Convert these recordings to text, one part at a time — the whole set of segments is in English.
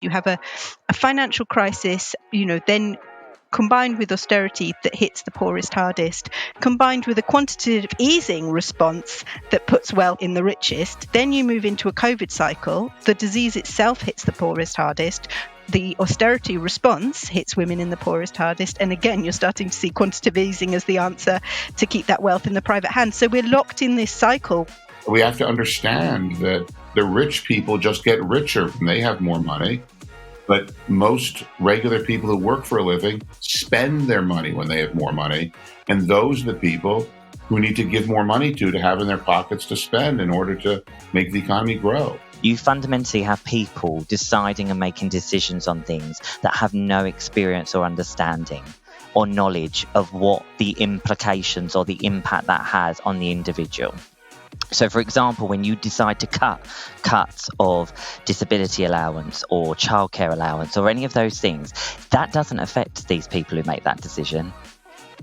You have a financial crisis, then combined with austerity that hits the poorest hardest, combined with a quantitative easing response that puts wealth in the richest, then you move into a COVID cycle. The disease itself hits the poorest hardest. The austerity response hits women in the poorest hardest. And again, you're starting to see quantitative easing as the answer to keep that wealth in the private hands. So we're locked in this cycle. We have to understand that the rich people just get richer when they have more money. But most regular people who work for a living spend their money when they have more money. And those are the people who need to give more money to have in their pockets to spend in order to make the economy grow. You fundamentally have people deciding and making decisions on things that have no experience or understanding or knowledge of what the implications or the impact that has on the individual. So, for example, when you decide to cut cuts of disability allowance or childcare allowance or any of those things, that doesn't affect these people who make that decision.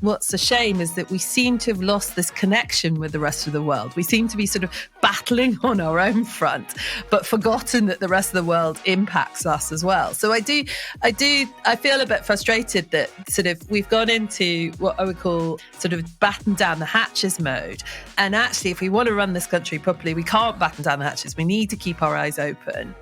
What's a shame is that we seem to have lost this connection with the rest of the world. We seem to be sort of battling on our own front, but forgotten that the rest of the world impacts us as well. So I feel a bit frustrated that sort of we've gone into what I would call sort of batten down the hatches mode. And actually, if we want to run this country properly, we can't batten down the hatches. We need to keep our eyes open.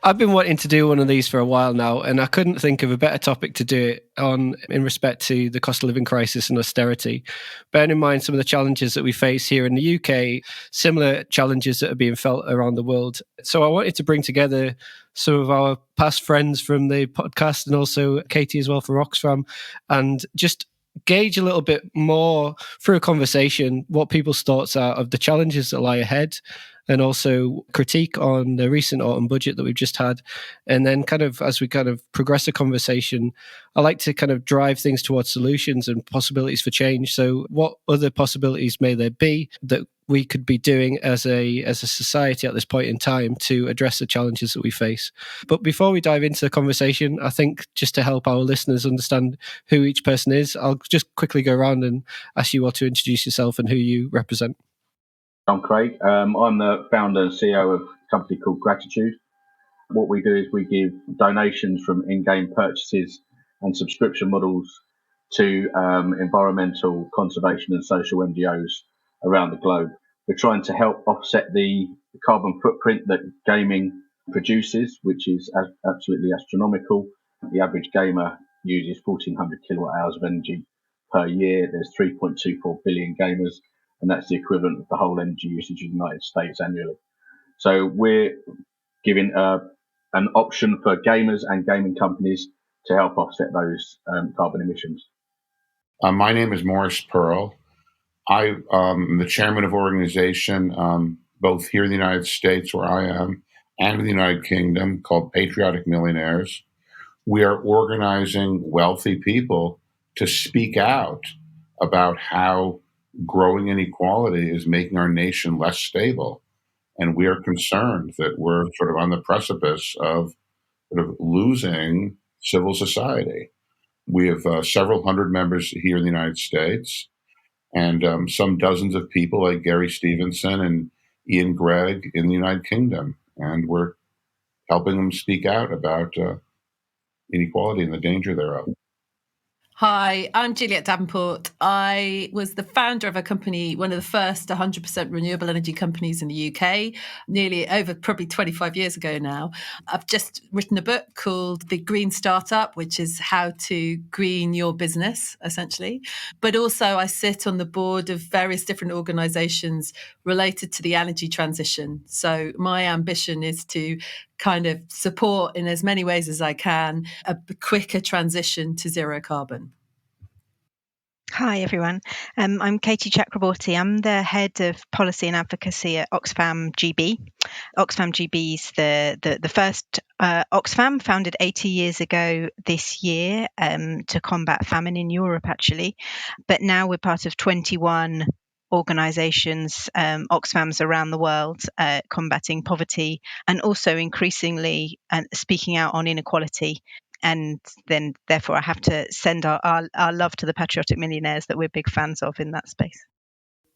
I've been wanting to do one of these for a while now, and I couldn't think of a better topic to do it on in respect to the cost of living crisis and austerity. Bearing in mind some of the challenges that we face here in the UK, similar challenges that are being felt around the world. So I wanted to bring together some of our past friends from the podcast and also Katy as well from Oxfam, and just gauge a little bit more through a conversation what people's thoughts are of the challenges that lie ahead, and also critique on the recent autumn budget that we've just had. And then kind of as we kind of progress the conversation, I like to kind of drive things towards solutions and possibilities for change. So what other possibilities may there be that we could be doing as a society at this point in time to address the challenges that we face? But before we dive into the conversation, I think just to help our listeners understand who each person is, I'll just quickly go around and ask you all to introduce yourself and who you represent. I'm Craig. I'm the founder and CEO of a company called Gratitude. What we do is we give donations from in-game purchases and subscription models to environmental, conservation and social NGOs around the globe. We're trying to help offset the carbon footprint that gaming produces, which is absolutely astronomical. The average gamer uses 1,400 kilowatt hours of energy per year. There's 3.24 billion gamers, and that's the equivalent of the whole energy usage in the United States annually. So we're giving an option for gamers and gaming companies to help offset those carbon emissions. My name is Morris Pearl. I am the chairman of an organization both here in the United States, where I am, and in the United Kingdom, called Patriotic Millionaires. We are organizing wealthy people to speak out about how growing inequality is making our nation less stable. And we are concerned that we're sort of on the precipice of sort of losing civil society. We have several hundred members here in the United States, and some dozens of people like Gary Stevenson and Ian Gregg in the United Kingdom. And we're helping them speak out about inequality and the danger thereof. Hi, I'm Juliet Davenport. I was the founder of a company, one of the first 100% renewable energy companies in the UK, nearly over probably 25 years ago now. I've just written a book called The Green Startup, which is how to green your business, essentially. But also I sit on the board of various different organisations related to the energy transition. So my ambition is to kind of support in as many ways as I can a quicker transition to zero carbon. Hi, everyone. I'm Katy Chakrabortty. I'm the head of policy and advocacy at Oxfam GB. Oxfam GB is the first Oxfam, founded 80 years ago this year to combat famine in Europe, actually. But now we're part of 21 organisations, Oxfams around the world, combating poverty and also increasingly speaking out on inequality. And then, therefore, I have to send our love to the Patriotic Millionaires that we're big fans of in that space.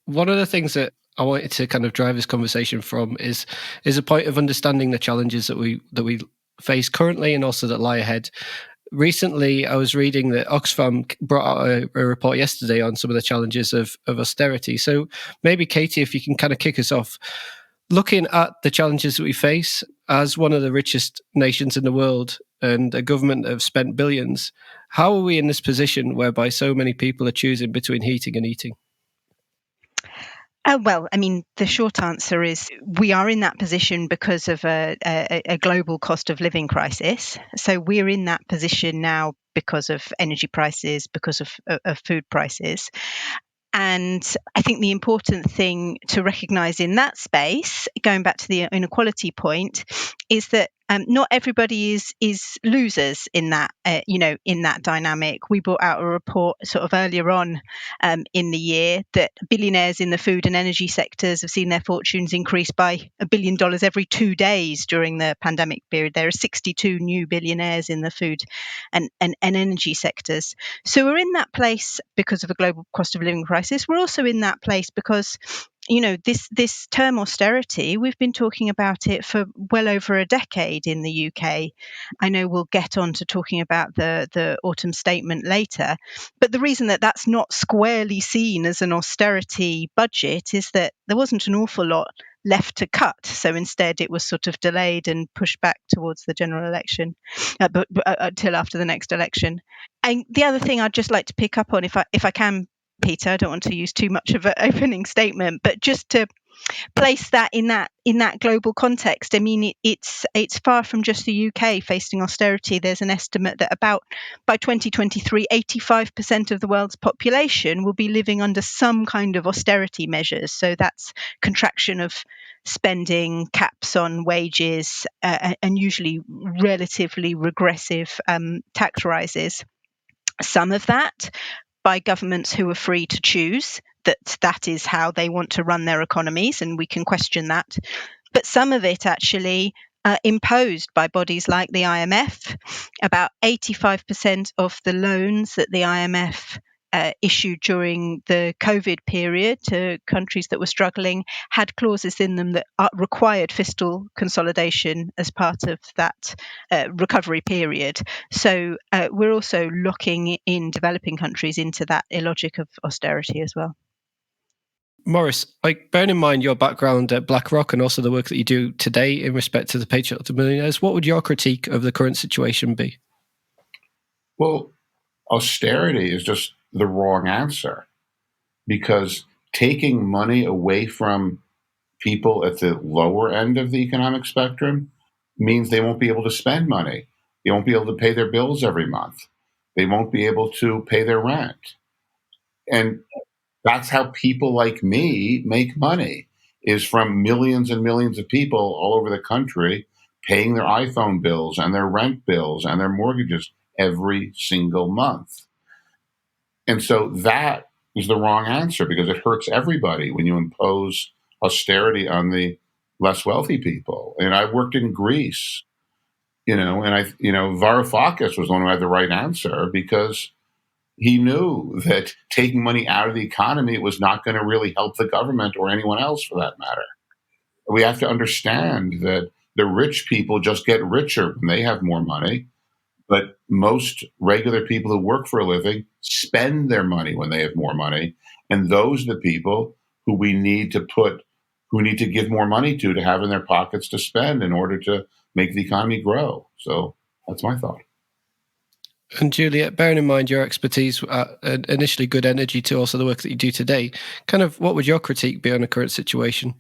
one of the things that I wanted to kind of drive this conversation from is a point of understanding the challenges that we face currently and also that lie ahead. Recently, I was reading that Oxfam brought out a report yesterday on some of the challenges of austerity. So maybe, Katy, if you can kind of kick us off, looking at the challenges that we face as one of the richest nations in the world and a government that have spent billions, how are we in this position whereby so many people are choosing between heating and eating? Well, I mean, the short answer is we are in that position because of a global cost of living crisis. So we're in that position now because of energy prices, because of food prices. And I think the important thing to recognise in that space, going back to the inequality point, is that not everybody is losers in that, in that dynamic. We brought out a report sort of earlier on in the year that billionaires in the food and energy sectors have seen their fortunes increase by $1 billion every 2 days during the pandemic period. There are 62 new billionaires in the food and energy sectors. So we're in that place because of a global cost of living crisis. We're also in that place because this term austerity, we've been talking about it for well over a decade in the UK. I know we'll get on to talking about the autumn statement later, but the reason that that's not squarely seen as an austerity budget is that there wasn't an awful lot left to cut. So instead it was sort of delayed and pushed back towards the general election, but until after the next election. And the other thing I'd just like to pick up on, if I can, Peter, I don't want to use too much of an opening statement, but just to place that in that global context. I mean, it's far from just the UK facing austerity. There's an estimate that by 2023, 85% of the world's population will be living under some kind of austerity measures. So that's contraction of spending, caps on wages, and usually relatively regressive tax rises. Some of that by governments who are free to choose that is how they want to run their economies, and we can question that. But some of it actually imposed by bodies like the IMF. About 85% of the loans that the IMF issued during the COVID period to countries that were struggling had clauses in them that required fiscal consolidation as part of that recovery period. So we're also looking in developing countries into that illogic of austerity as well. Maurice, bearing in mind your background at BlackRock and also the work that you do today in respect to the Patriotic Millionaires, what would your critique of the current situation be? Well, austerity is just the wrong answer, because taking money away from people at the lower end of the economic spectrum means they won't be able to spend money. They won't be able to pay their bills every month. They won't be able to pay their rent. And that's how people like me make money, is from millions and millions of people all over the country paying their iPhone bills and their rent bills and their mortgages every single month. And so that is the wrong answer, because it hurts everybody when you impose austerity on the less wealthy people. And I worked in Greece, and Varoufakis was the one who had the right answer, because he knew that taking money out of the economy was not going to really help the government or anyone else for that matter. We have to understand that the rich people just get richer when they have more money. But most regular people who work for a living spend their money when they have more money. And those are the people who we need to give more money to have in their pockets to spend in order to make the economy grow. So that's my thought. And Juliet, bearing in mind your expertise at initially Good Energy to also the work that you do today, kind of what would your critique be on the current situation?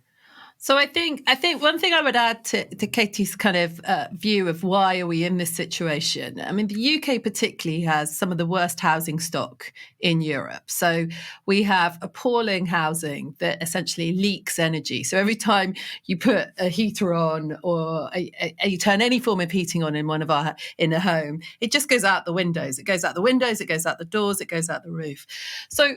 So I think one thing I would add to Katy's kind of view of why are we in this situation. I mean, the UK particularly has some of the worst housing stock in Europe. So we have appalling housing that essentially leaks energy. So every time you put a heater on or you turn any form of heating on in a home, it just goes out the windows. It goes out the windows, it goes out the doors, it goes out the roof. So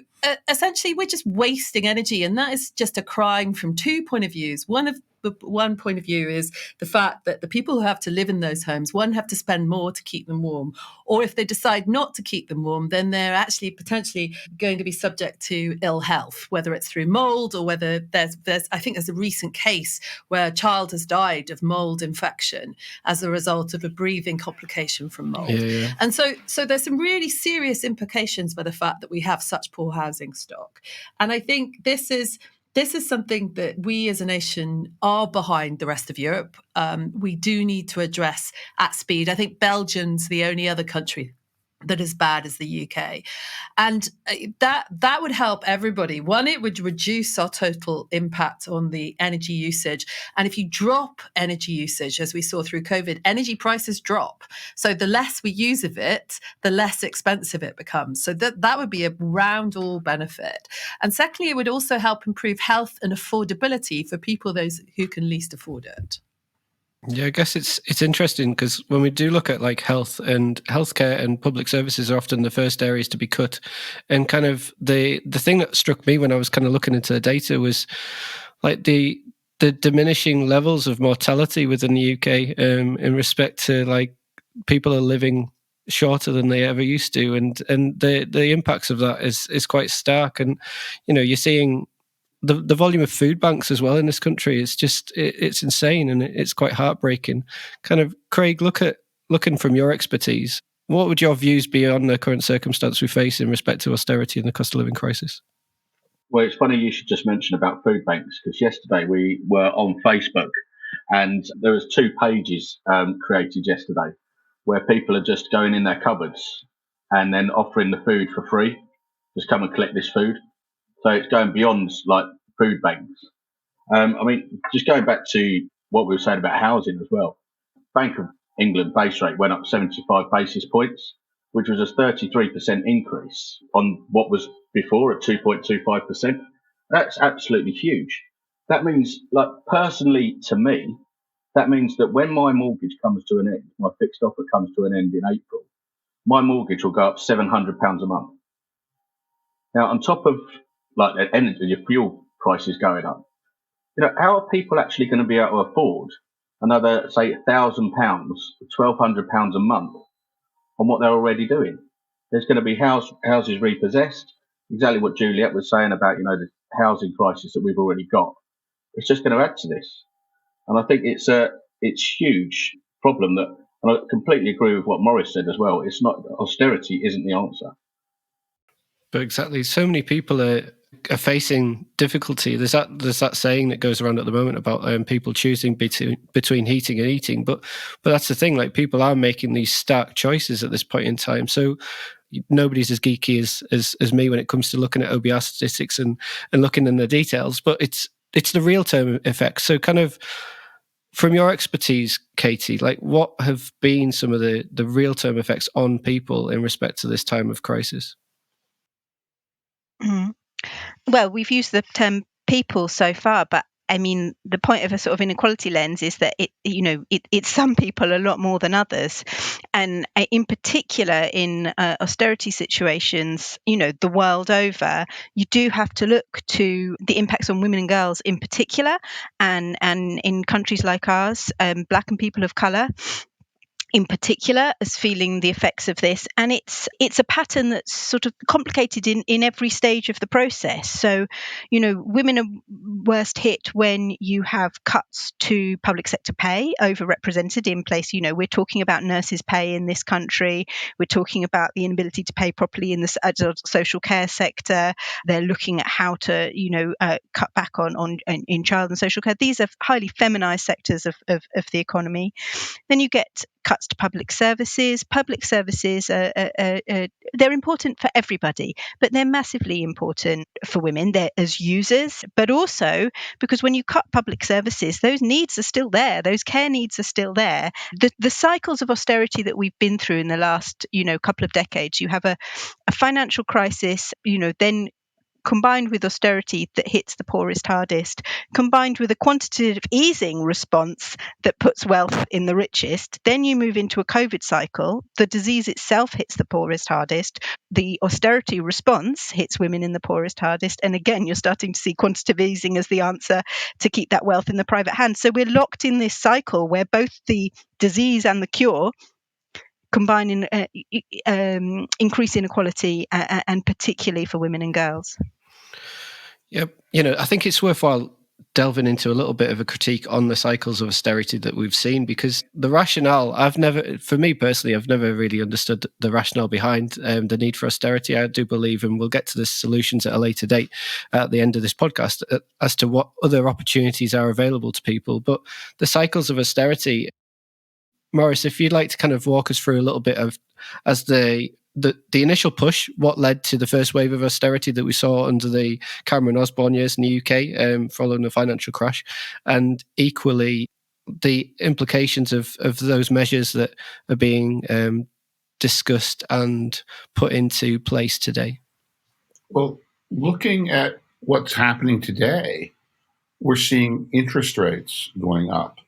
essentially, we're just wasting energy, and that is just a crime from 2 points of view. One of one point of view is the fact that the people who have to live in those homes, one, have to spend more to keep them warm, or if they decide not to keep them warm, then they're actually potentially going to be subject to ill health, whether it's through mold or whether there's I think there's a recent case where a child has died of mold infection as a result of a breathing complication from mold. Yeah. And so there's some really serious implications by the fact that we have such poor housing stock. And I think this is something that we as a nation are behind the rest of Europe. We do need to address at speed. I think Belgium's the only other country that is bad as the UK. And that would help everybody. One, it would reduce our total impact on the energy usage. And if you drop energy usage, as we saw through COVID, energy prices drop. So the less we use of it, the less expensive it becomes. So that would be a round all benefit. And secondly, it would also help improve health and affordability for people, those who can least afford it. Yeah, I guess it's interesting because when we do look at like health and healthcare and public services are often the first areas to be cut. And kind of the thing that struck me when I was kind of looking into the data was like the diminishing levels of mortality within the UK in respect to like people are living shorter than they ever used to, and the impacts of that is quite stark. And you're seeing the volume of food banks as well in this country is just it's insane, and it's quite heartbreaking. Kind of, Craig, looking from your expertise, what would your views be on the current circumstance we face in respect to austerity and the cost of living crisis? Well, it's funny you should just mention about food banks, because yesterday we were on Facebook and there was 2 pages created yesterday where people are just going in their cupboards and then offering the food for free. Just come and collect this food. So it's going beyond like food banks. I mean, just going back to what we were saying about housing as well. Bank of England base rate went up 75 basis points, which was a 33% increase on what was before at 2.25%. That's absolutely huge. That means, like, personally to me, that means that when my mortgage comes to an end, my fixed offer comes to an end in April, my mortgage will go up £700 a month. Now, on top of like the energy, your fuel prices going up, how are people actually going to be able to afford another, say, £1,000, £1,200 a month on what they're already doing? There's going to be houses repossessed. Exactly what Juliet was saying about, the housing crisis that we've already got. It's just going to add to this, and I think it's huge problem that, and I completely agree with what Morris said as well. It's not, austerity isn't the answer. But exactly, so many people are facing difficulty. There's that saying that goes around at the moment about people choosing between heating and eating. But that's the thing. Like, people are making these stark choices at this point in time. So nobody's as geeky as me when it comes to looking at OBR statistics and looking in the details. But it's the real term effects. So kind of, from your expertise, Katy, like, what have been some of the real term effects on people in respect to this time of crisis? Well, we've used the term people so far, but I mean, the point of a sort of inequality lens is that it's some people a lot more than others, and in particular in austerity situations, the world over, you do have to look to the impacts on women and girls in particular, and in countries like ours, Black and people of colour in particular as feeling the effects of this. And it's a pattern that's sort of complicated in every stage of the process. So, women are worst hit when you have cuts to public sector pay, overrepresented in place. We're talking about nurses' pay in this country. We're talking about the inability to pay properly in the adult social care sector. They're looking at how to, cut back in child and social care. These are highly feminized sectors of the economy. Then you get cuts to public services. Public services they're important for everybody, but they're massively important for women. They're as users, but also because when you cut public services, those needs are still there. Those care needs are still there. The cycles of austerity that we've been through in the last couple of decades, you have a financial crisis, then combined with austerity that hits the poorest hardest, combined with a quantitative easing response that puts wealth in the richest, then you move into a COVID cycle. The disease itself hits the poorest hardest. The austerity response hits women in the poorest hardest. And again, you're starting to see quantitative easing as the answer to keep that wealth in the private hands. So we're locked in this cycle where both the disease and the cure combine in increase inequality, and particularly for women and girls. Yep. I think it's worthwhile delving into a little bit of a critique on the cycles of austerity that we've seen, because the rationale, for me personally, I've never really understood the rationale behind the need for austerity. I do believe, and we'll get to the solutions at a later date at the end of this podcast, as to what other opportunities are available to people. But the cycles of austerity, Maurice, if you'd like to kind of walk us through a little bit of, as the initial push, what led to the first wave of austerity that we saw under the Cameron Osborne years in the UK following the financial crash, and equally the implications of those measures that are being discussed and put into place today. Well, looking at what's happening today, we're seeing interest rates going up.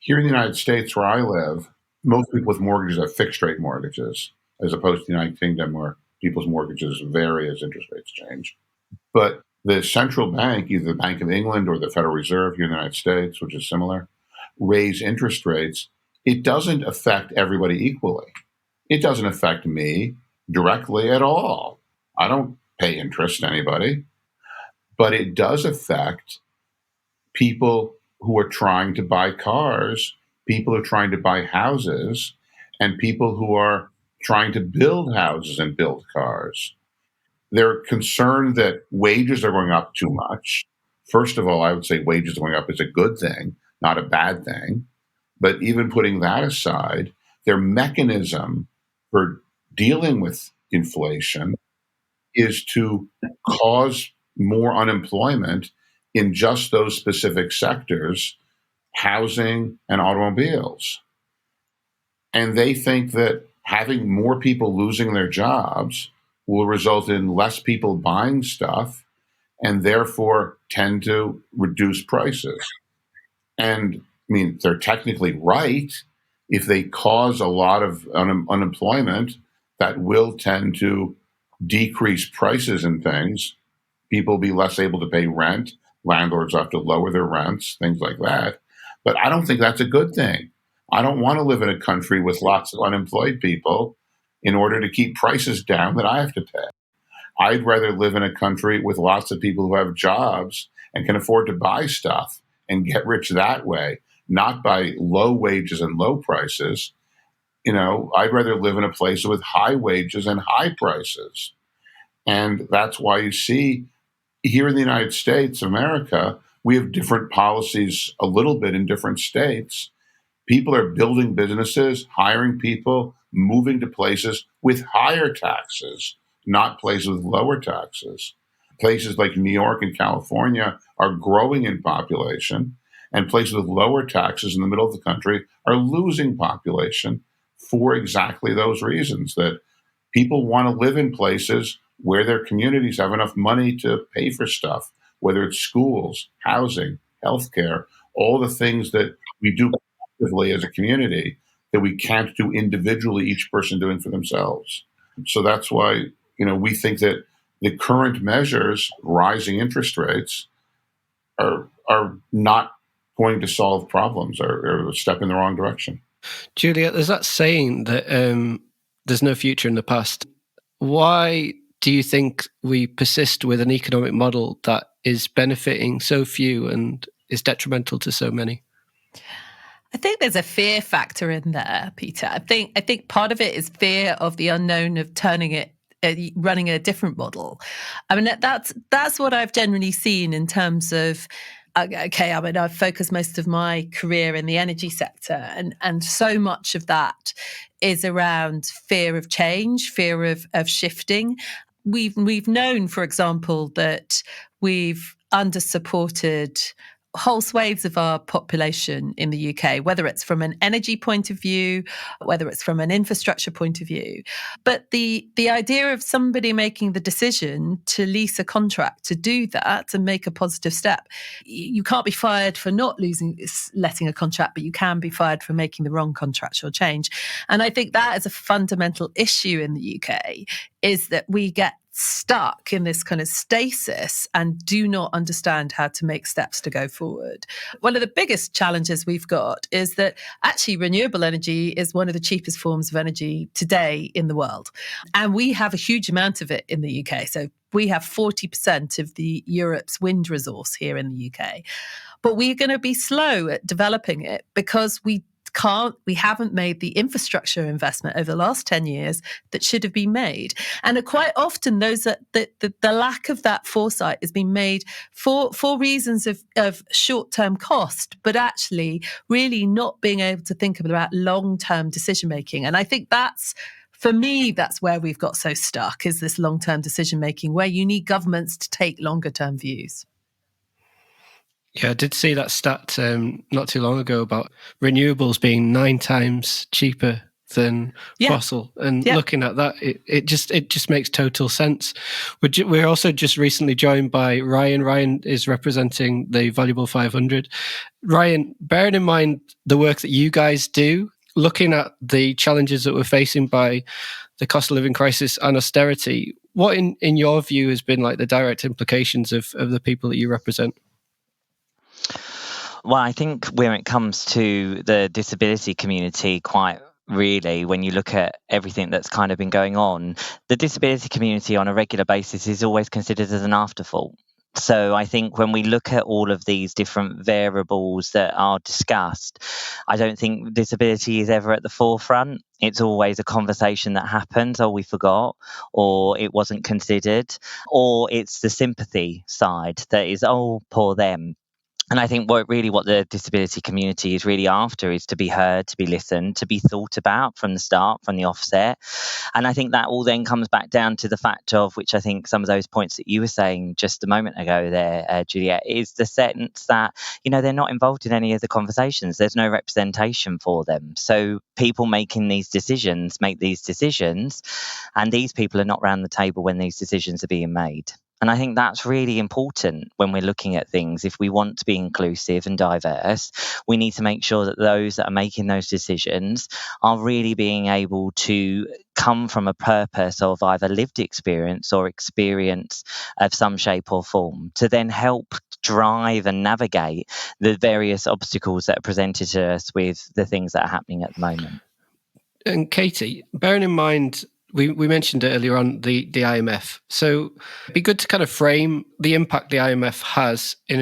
Here in the United States, where I live, most people with mortgages have fixed rate mortgages, as opposed to the United Kingdom, where people's mortgages vary as interest rates change. But the central bank, either the Bank of England or the Federal Reserve here in the United States, which is similar, raise interest rates. It doesn't affect everybody equally. It doesn't affect me directly at all. I don't pay interest to anybody. But it does affect people who are trying to buy cars, people who are trying to buy houses, and people who are trying to build houses and build cars. They're concerned that wages are going up too much. First of all, I would say wages going up is a good thing, not a bad thing. But even putting that aside, their mechanism for dealing with inflation is to cause more unemployment in just those specific sectors, housing and automobiles. And they think that having more people losing their jobs will result in less people buying stuff and therefore tend to reduce prices. And I mean, they're technically right. If they cause a lot of unemployment, that will tend to decrease prices and things. People will be less able to pay rent. Landlords have to lower their rents, things like that. But I don't think that's a good thing. I don't want to live in a country with lots of unemployed people in order to keep prices down that I have to pay. I'd rather live in a country with lots of people who have jobs and can afford to buy stuff and get rich that way, not by low wages and low prices. I'd rather live in a place with high wages and high prices. And that's why you see here in the United States, America, we have different policies a little bit in different states. People are building businesses, hiring people, moving to places with higher taxes, not places with lower taxes. Places like New York and California are growing in population, and places with lower taxes in the middle of the country are losing population for exactly those reasons, that people want to live in places where their communities have enough money to pay for stuff, whether it's schools, housing, healthcare, all the things that we do collectively as a community that we can't do individually, each person doing for themselves. So that's why, we think that the current measures, rising interest rates, are not going to solve problems, or a step in the wrong direction. Juliet, there's that saying that there's no future in the past. Why do you think we persist with an economic model that is benefiting so few and is detrimental to so many? I think there's a fear factor in there, Peter. I think part of it is fear of the unknown of running a different model. I mean, that's what I've generally seen in terms of. Okay, I mean, I've focused most of my career in the energy sector, and so much of that is around fear of change, fear of shifting. We've known, for example, that we've under-supported whole swathes of our population in the UK, whether it's from an energy point of view, whether it's from an infrastructure point of view. But the idea of somebody making the decision to lease a contract, to do that and make a positive step, you can't be fired for not letting a contract, but you can be fired for making the wrong contractual change. And I think that is a fundamental issue in the UK, is that we get stuck in this kind of stasis and do not understand how to make steps to go forward. One of the biggest challenges we've got is that actually renewable energy is one of the cheapest forms of energy today in the world. And we have a huge amount of it in the UK. So we have 40% of the Europe's wind resource here in the UK. But we're going to be slow at developing it because we haven't made the infrastructure investment over the last 10 years that should have been made. And quite often the lack of that foresight has been made for reasons of short-term cost, but actually really not being able to think about long-term decision-making. And I think for me, that's where we've got so stuck, is this long-term decision-making, where you need governments to take longer-term views. Yeah, I did see that stat not too long ago about renewables being 9 times cheaper than fossil. And looking at that, it just makes total sense. We're also just recently joined by Ryan. Ryan is representing the Valuable 500. Ryan, bearing in mind the work that you guys do, looking at the challenges that we're facing by the cost of living crisis and austerity, what in your view has been like the direct implications of the people that you represent? Well, I think when it comes to the disability community, quite really, when you look at everything that's kind of been going on, the disability community on a regular basis is always considered as an afterthought. So I think when we look at all of these different variables that are discussed, I don't think disability is ever at the forefront. It's always a conversation that happens, or we forgot, or it wasn't considered, or it's the sympathy side that is, oh, poor them. And I think what the disability community is really after is to be heard, to be listened, to be thought about from the start, from the offset. And I think that all then comes back down to the fact of, which I think some of those points that you were saying just a moment ago there, Juliet, is the sense that, they're not involved in any of the conversations. There's no representation for them. So people making these decisions make these decisions, and these people are not around the table when these decisions are being made. And I think that's really important when we're looking at things. If we want to be inclusive and diverse, we need to make sure that those that are making those decisions are really being able to come from a purpose of either lived experience or experience of some shape or form, to then help drive and navigate the various obstacles that are presented to us with the things that are happening at the moment. And Katy, bearing in mind, we mentioned it earlier on, the IMF. So it'd be good to kind of frame the impact the IMF has in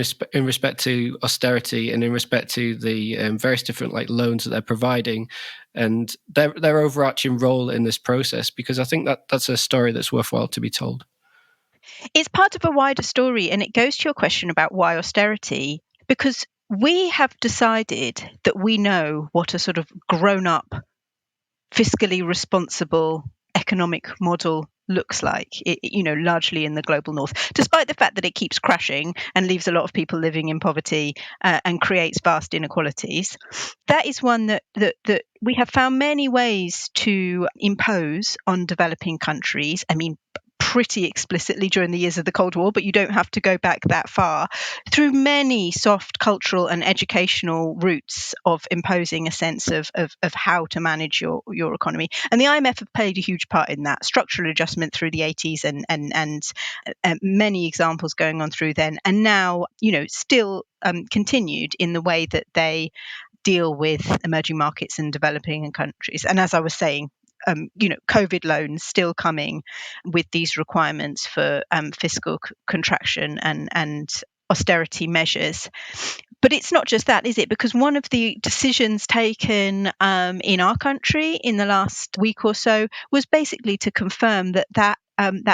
respect to austerity and in respect to the various different loans that they're providing and their overarching role in this process, because I think that's a story that's worthwhile to be told. It's part of a wider story, and it goes to your question about why austerity, because we have decided that we know what a sort of grown-up, fiscally responsible economic model looks like, largely in the global north, despite the fact that it keeps crashing and leaves a lot of people living in poverty and creates vast inequalities. That is one that we have found many ways to impose on developing countries. I mean, pretty explicitly during the years of the Cold War, but you don't have to go back that far, through many soft cultural and educational routes of imposing a sense of how to manage your economy. And the IMF have played a huge part in that. Structural adjustment through the 80s and many examples going on through then. And now, still continued in the way that they deal with emerging markets and developing countries. And as I was saying, COVID loans still coming with these requirements for fiscal contraction and austerity measures. But it's not just that, is it? Because one of the decisions taken in our country in the last week or so was basically to confirm that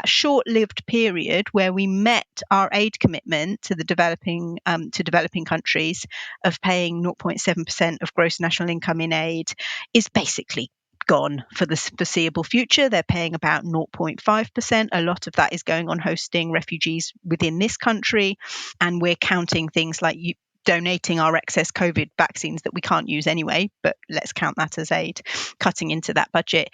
short-lived period where we met our aid commitment to the developing countries of paying 0.7% of gross national income in aid is basically gone for the foreseeable future. They're paying about 0.5%. A lot of that is going on hosting refugees within this country, and we're counting things like donating our excess COVID vaccines that we can't use anyway, but let's count that as aid, cutting into that budget.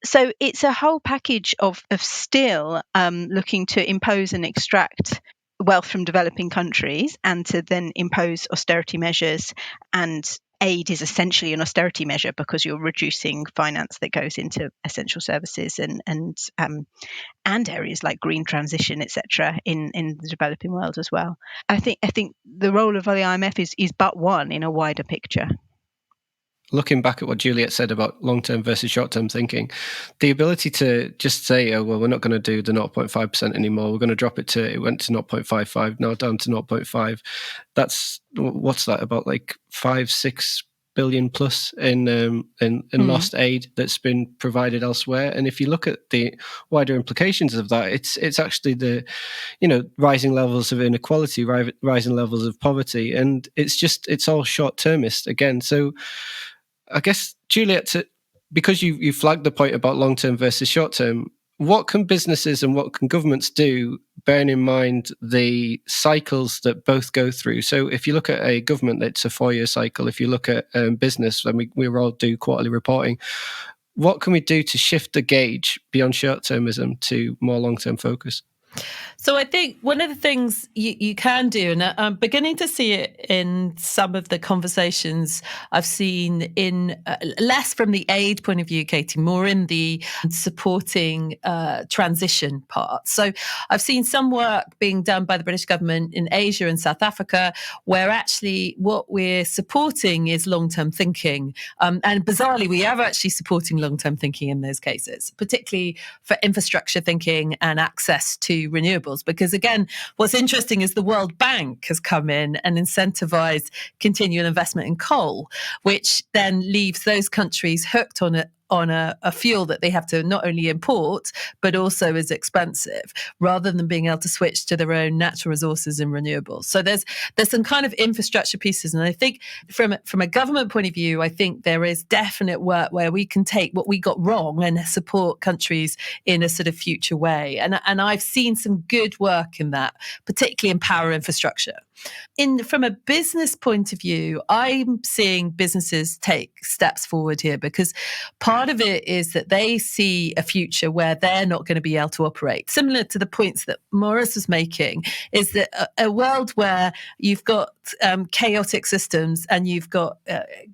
So it's a whole package of still looking to impose and extract wealth from developing countries and to then impose austerity measures. And aid is essentially an austerity measure because you're reducing finance that goes into essential services and areas like green transition, etc., in the developing world as well. I think the role of the IMF is but one in a wider picture. Looking back at what Juliet said about long-term versus short-term thinking, the ability to just say, oh, well, we're not going to do the 0.5% anymore. We're going to drop it to, it went to 0.55, now down to 0.5. That's, what's that, about like 5-6 billion plus in lost aid that's been provided elsewhere. And if you look at the wider implications of that, it's actually the, rising levels of inequality, rising levels of poverty, and it's all short-termist again. So I guess, Juliet, because you flagged the point about long-term versus short-term, what can businesses and what can governments do, bearing in mind the cycles that both go through? So if you look at a government, it's a 4-year cycle. If you look at business, and we all do quarterly reporting, what can we do to shift the gauge beyond short-termism to more long-term focus? So I think one of the things you can do, and I'm beginning to see it in some of the conversations I've seen in less from the aid point of view, Katy, more in the supporting transition part. So I've seen some work being done by the British government in Asia and South Africa, where actually what we're supporting is long-term thinking. And bizarrely, we are actually supporting long-term thinking in those cases, particularly for infrastructure thinking and access to renewables. Because again, what's interesting is the World Bank has come in and incentivized continual investment in coal, which then leaves those countries hooked on a fuel that they have to not only import, but also is expensive, rather than being able to switch to their own natural resources and renewables. So there's some kind of infrastructure pieces. And I think from a government point of view, I think there is definite work where we can take what we got wrong and support countries in a sort of future way. And I've seen some good work in that, particularly in power infrastructure. From a business point of view, I'm seeing businesses take steps forward here, because part of it is that they see a future where they're not going to be able to operate. Similar to the points that Maurice was making, is that a world where you've got chaotic systems and you've got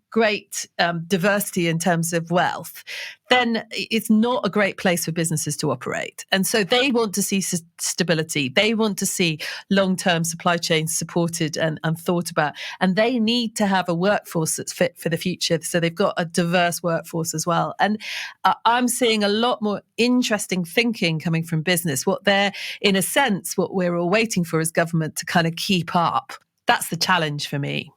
great diversity in terms of wealth, then it's not a great place for businesses to operate. And so they want to see stability. They want to see long-term supply chains supported and thought about. And they need to have a workforce that's fit for the future. So they've got a diverse workforce as well. And I'm seeing a lot more interesting thinking coming from business. What we're all waiting for is government to kind of keep up. That's the challenge for me.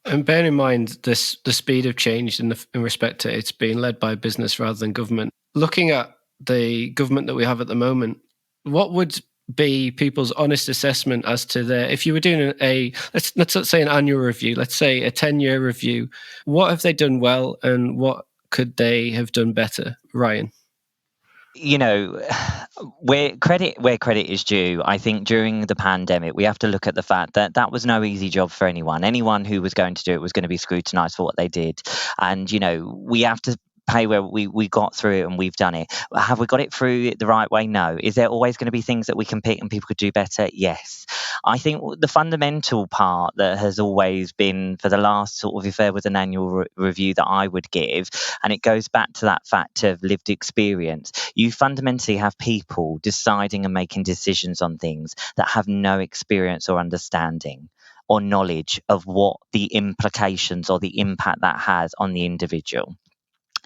And bear in mind the speed of change in respect to it's being led by business rather than government. Looking at the government that we have at the moment, what would be people's honest assessment as to if you were doing let's not say an annual review, let's say a 10-year review, what have they done well and what could they have done better? Ryan? Where credit is due, I think during the pandemic, we have to look at the fact that that was no easy job for anyone. Anyone who was going to do it was going to be scrutinised for what they did. And, we have to pay where we got through it and we've done it. Have we got it through it the right way? No. Is there always going to be things that we can pick and people could do better? Yes. I think the fundamental part that has always been for the last sort of, if there was an annual review that I would give, and it goes back to that fact of lived experience, you fundamentally have people deciding and making decisions on things that have no experience or understanding or knowledge of what the implications or the impact that has on the individual.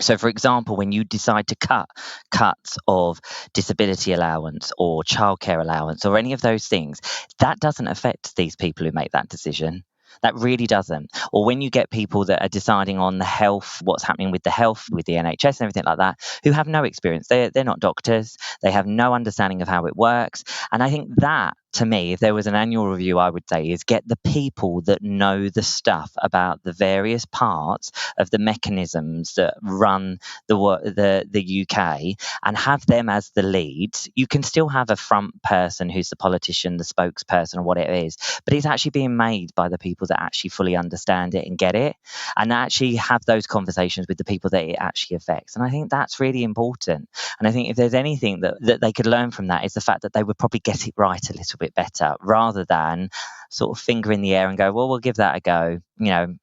So, for example, when you decide to cut cuts of disability allowance or childcare allowance or any of those things, that doesn't affect these people who make that decision. That really doesn't. Or when you get people that are deciding on the health, what's happening with the health, with the NHS and everything like that, who have no experience. They're not doctors. They have no understanding of how it works. And I think that to me, if there was an annual review, I would say is get the people that know the stuff about the various parts of the mechanisms that run the UK and have them as the leads. You can still have a front person who's the politician, the spokesperson, or what it is, but it's actually being made by the people that actually fully understand it and get it, and actually have those conversations with the people that it actually affects. And I think that's really important. And I think if there's anything that they could learn from that, is the fact that they would probably get it right a little bit better, rather than sort of finger in the air and go, well, we'll give that a go.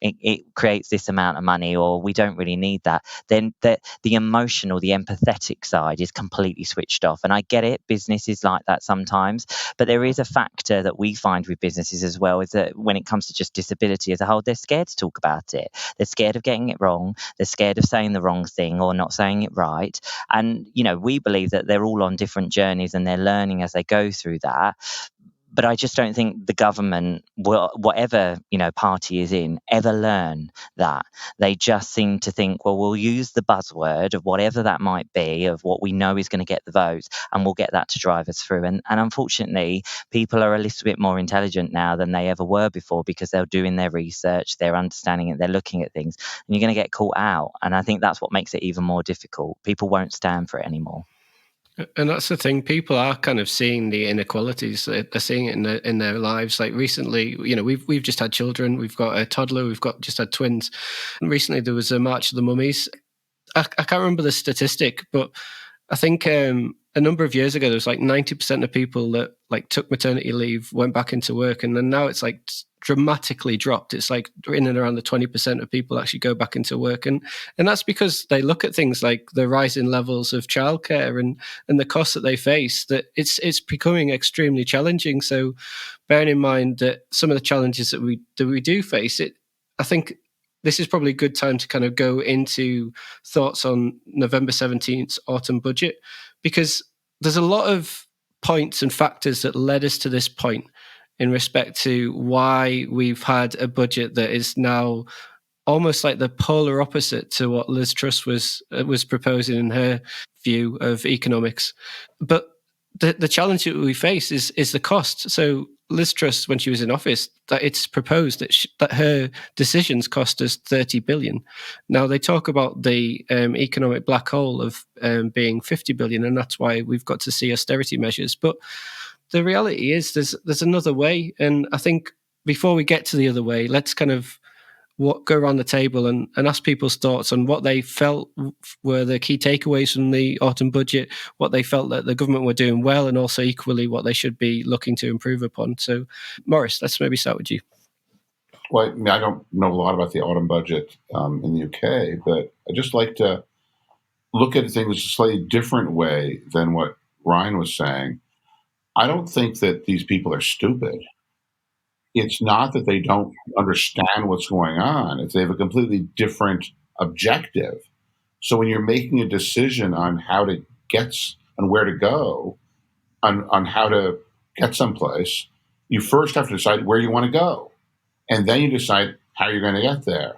It creates this amount of money, or we don't really need that. Then the emotional, the empathetic side is completely switched off. And I get it, business is like that sometimes, but there is a factor that we find with businesses as well, is that when it comes to just disability as a whole, they're scared to talk about it. They're scared of getting it wrong. They're scared of saying the wrong thing or not saying it right. And, we believe that they're all on different journeys and they're learning as they go through that. But I just don't think the government, whatever party is in, ever learn that. They just seem to think, well, we'll use the buzzword of whatever that might be, of what we know is going to get the votes, and we'll get that to drive us through. And unfortunately, people are a little bit more intelligent now than they ever were before, because they're doing their research, they're understanding it, they're looking at things, and you're going to get caught out. And I think that's what makes it even more difficult. People won't stand for it anymore. And that's the thing. People are kind of seeing the inequalities. They're seeing it in their lives. Like recently, we've just had children. We've got a toddler. We've just had twins. And recently, there was a March of the Mummies. I can't remember the statistic, but I think a number of years ago, there was like 90% of people that took maternity leave went back into work, and then now it's like dramatically dropped. It's like in and around the 20% of people actually go back into work, and that's because they look at things like the rising levels of childcare and the costs that they face. That it's becoming extremely challenging. So, bearing in mind that some of the challenges that we do face, I think this is probably a good time to kind of go into thoughts on November 17th's autumn budget, because there's a lot of points and factors that led us to this point in respect to why we've had a budget that is now almost like the polar opposite to what Liz Truss was proposing in her view of economics. But the challenge that we face is the cost. So Liz Truss, when she was in office, that it's proposed that her decisions cost us 30 billion. Now they talk about the economic black hole of being 50 billion, and that's why we've got to see austerity measures. But the reality is there's another way, and I think before we get to the other way, let's kind of go around the table and ask people's thoughts on what they felt were the key takeaways from the autumn budget, what they felt that the government were doing well, and also equally what they should be looking to improve upon. So, Maurice, let's maybe start with you. Well, I don't know a lot about the autumn budget in the UK, but I just like to look at things a slightly different way than what Ryan was saying. I don't think that these people are stupid. It's not that they don't understand what's going on. It's they have a completely different objective. So when you're making a decision on how to get on where to go, on how to get someplace, you first have to decide where you want to go. And then you decide how you're going to get there.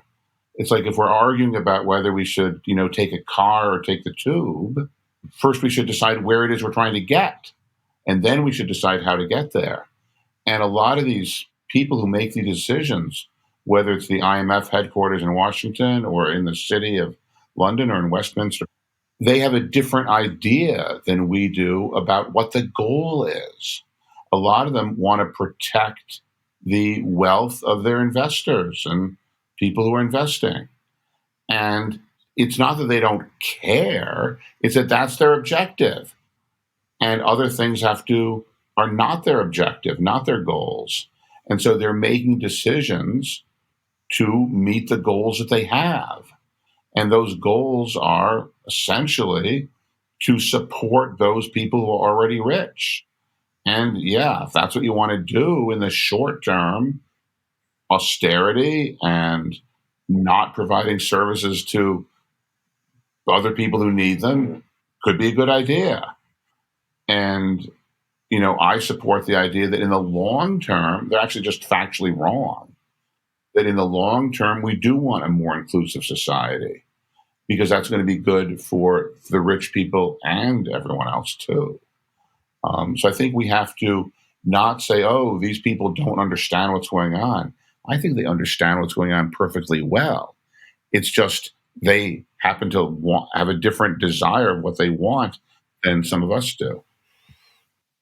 It's like if we're arguing about whether we should, take a car or take the tube, first we should decide where it is we're trying to get. And then we should decide how to get there. And a lot of these people who make these decisions, whether it's the IMF headquarters in Washington or in the city of London or in Westminster, they have a different idea than we do about what the goal is. A lot of them want to protect the wealth of their investors and people who are investing. And it's not that they don't care, it's that that's their objective. And other things are not their objective, not their goals. And so they're making decisions to meet the goals that they have. And those goals are essentially to support those people who are already rich. And yeah, if that's what you want to do in the short term, austerity and not providing services to other people who need them could be a good idea. And I support the idea that in the long term, they're actually just factually wrong. That in the long term, we do want a more inclusive society because that's going to be good for the rich people and everyone else too. So I think we have to not say, oh, these people don't understand what's going on. I think they understand what's going on perfectly well. It's just they happen to have a different desire of what they want than some of us do.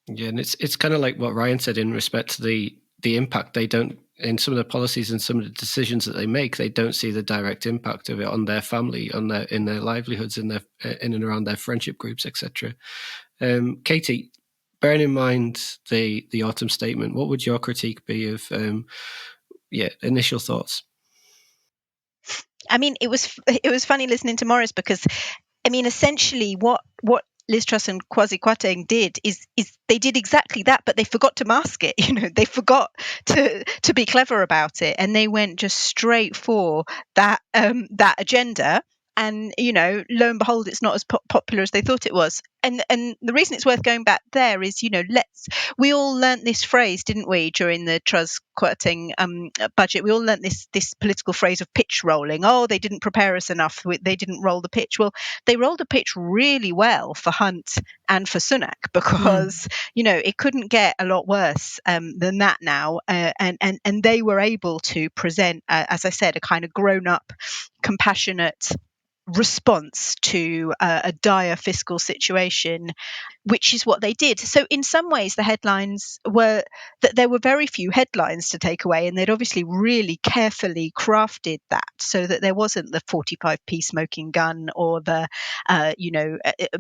Yeah, and it's kind of like what Ryan said in respect to the impact. They don't, in some of the policies and some of the decisions that they make, they don't see the direct impact of it on their family, in their livelihoods, in and around their friendship groups, etc. Katy, bearing in mind the autumn statement, what would your critique be of initial thoughts? I mean, it was funny listening to Morris, because I mean, essentially what Liz Truss and Kwasi Kwarteng did is they did exactly that, but they forgot to mask it. They forgot to be clever about it, and they went just straight for that agenda. And lo and behold, it's not as popular as they thought it was. And the reason it's worth going back there is, we all learnt this phrase, didn't we, during the Truss Kwarteng budget? We all learnt this political phrase of pitch rolling. Oh, they didn't prepare us enough. They didn't roll the pitch. Well, they rolled the pitch really well for Hunt and for Sunak, because it couldn't get a lot worse than that now. And they were able to present, as I said, a kind of grown-up, compassionate response to a dire fiscal situation, which is what they did. So in some ways, the headlines were that there were very few headlines to take away, and they'd obviously really carefully crafted that so that there wasn't the 45p smoking gun, or the,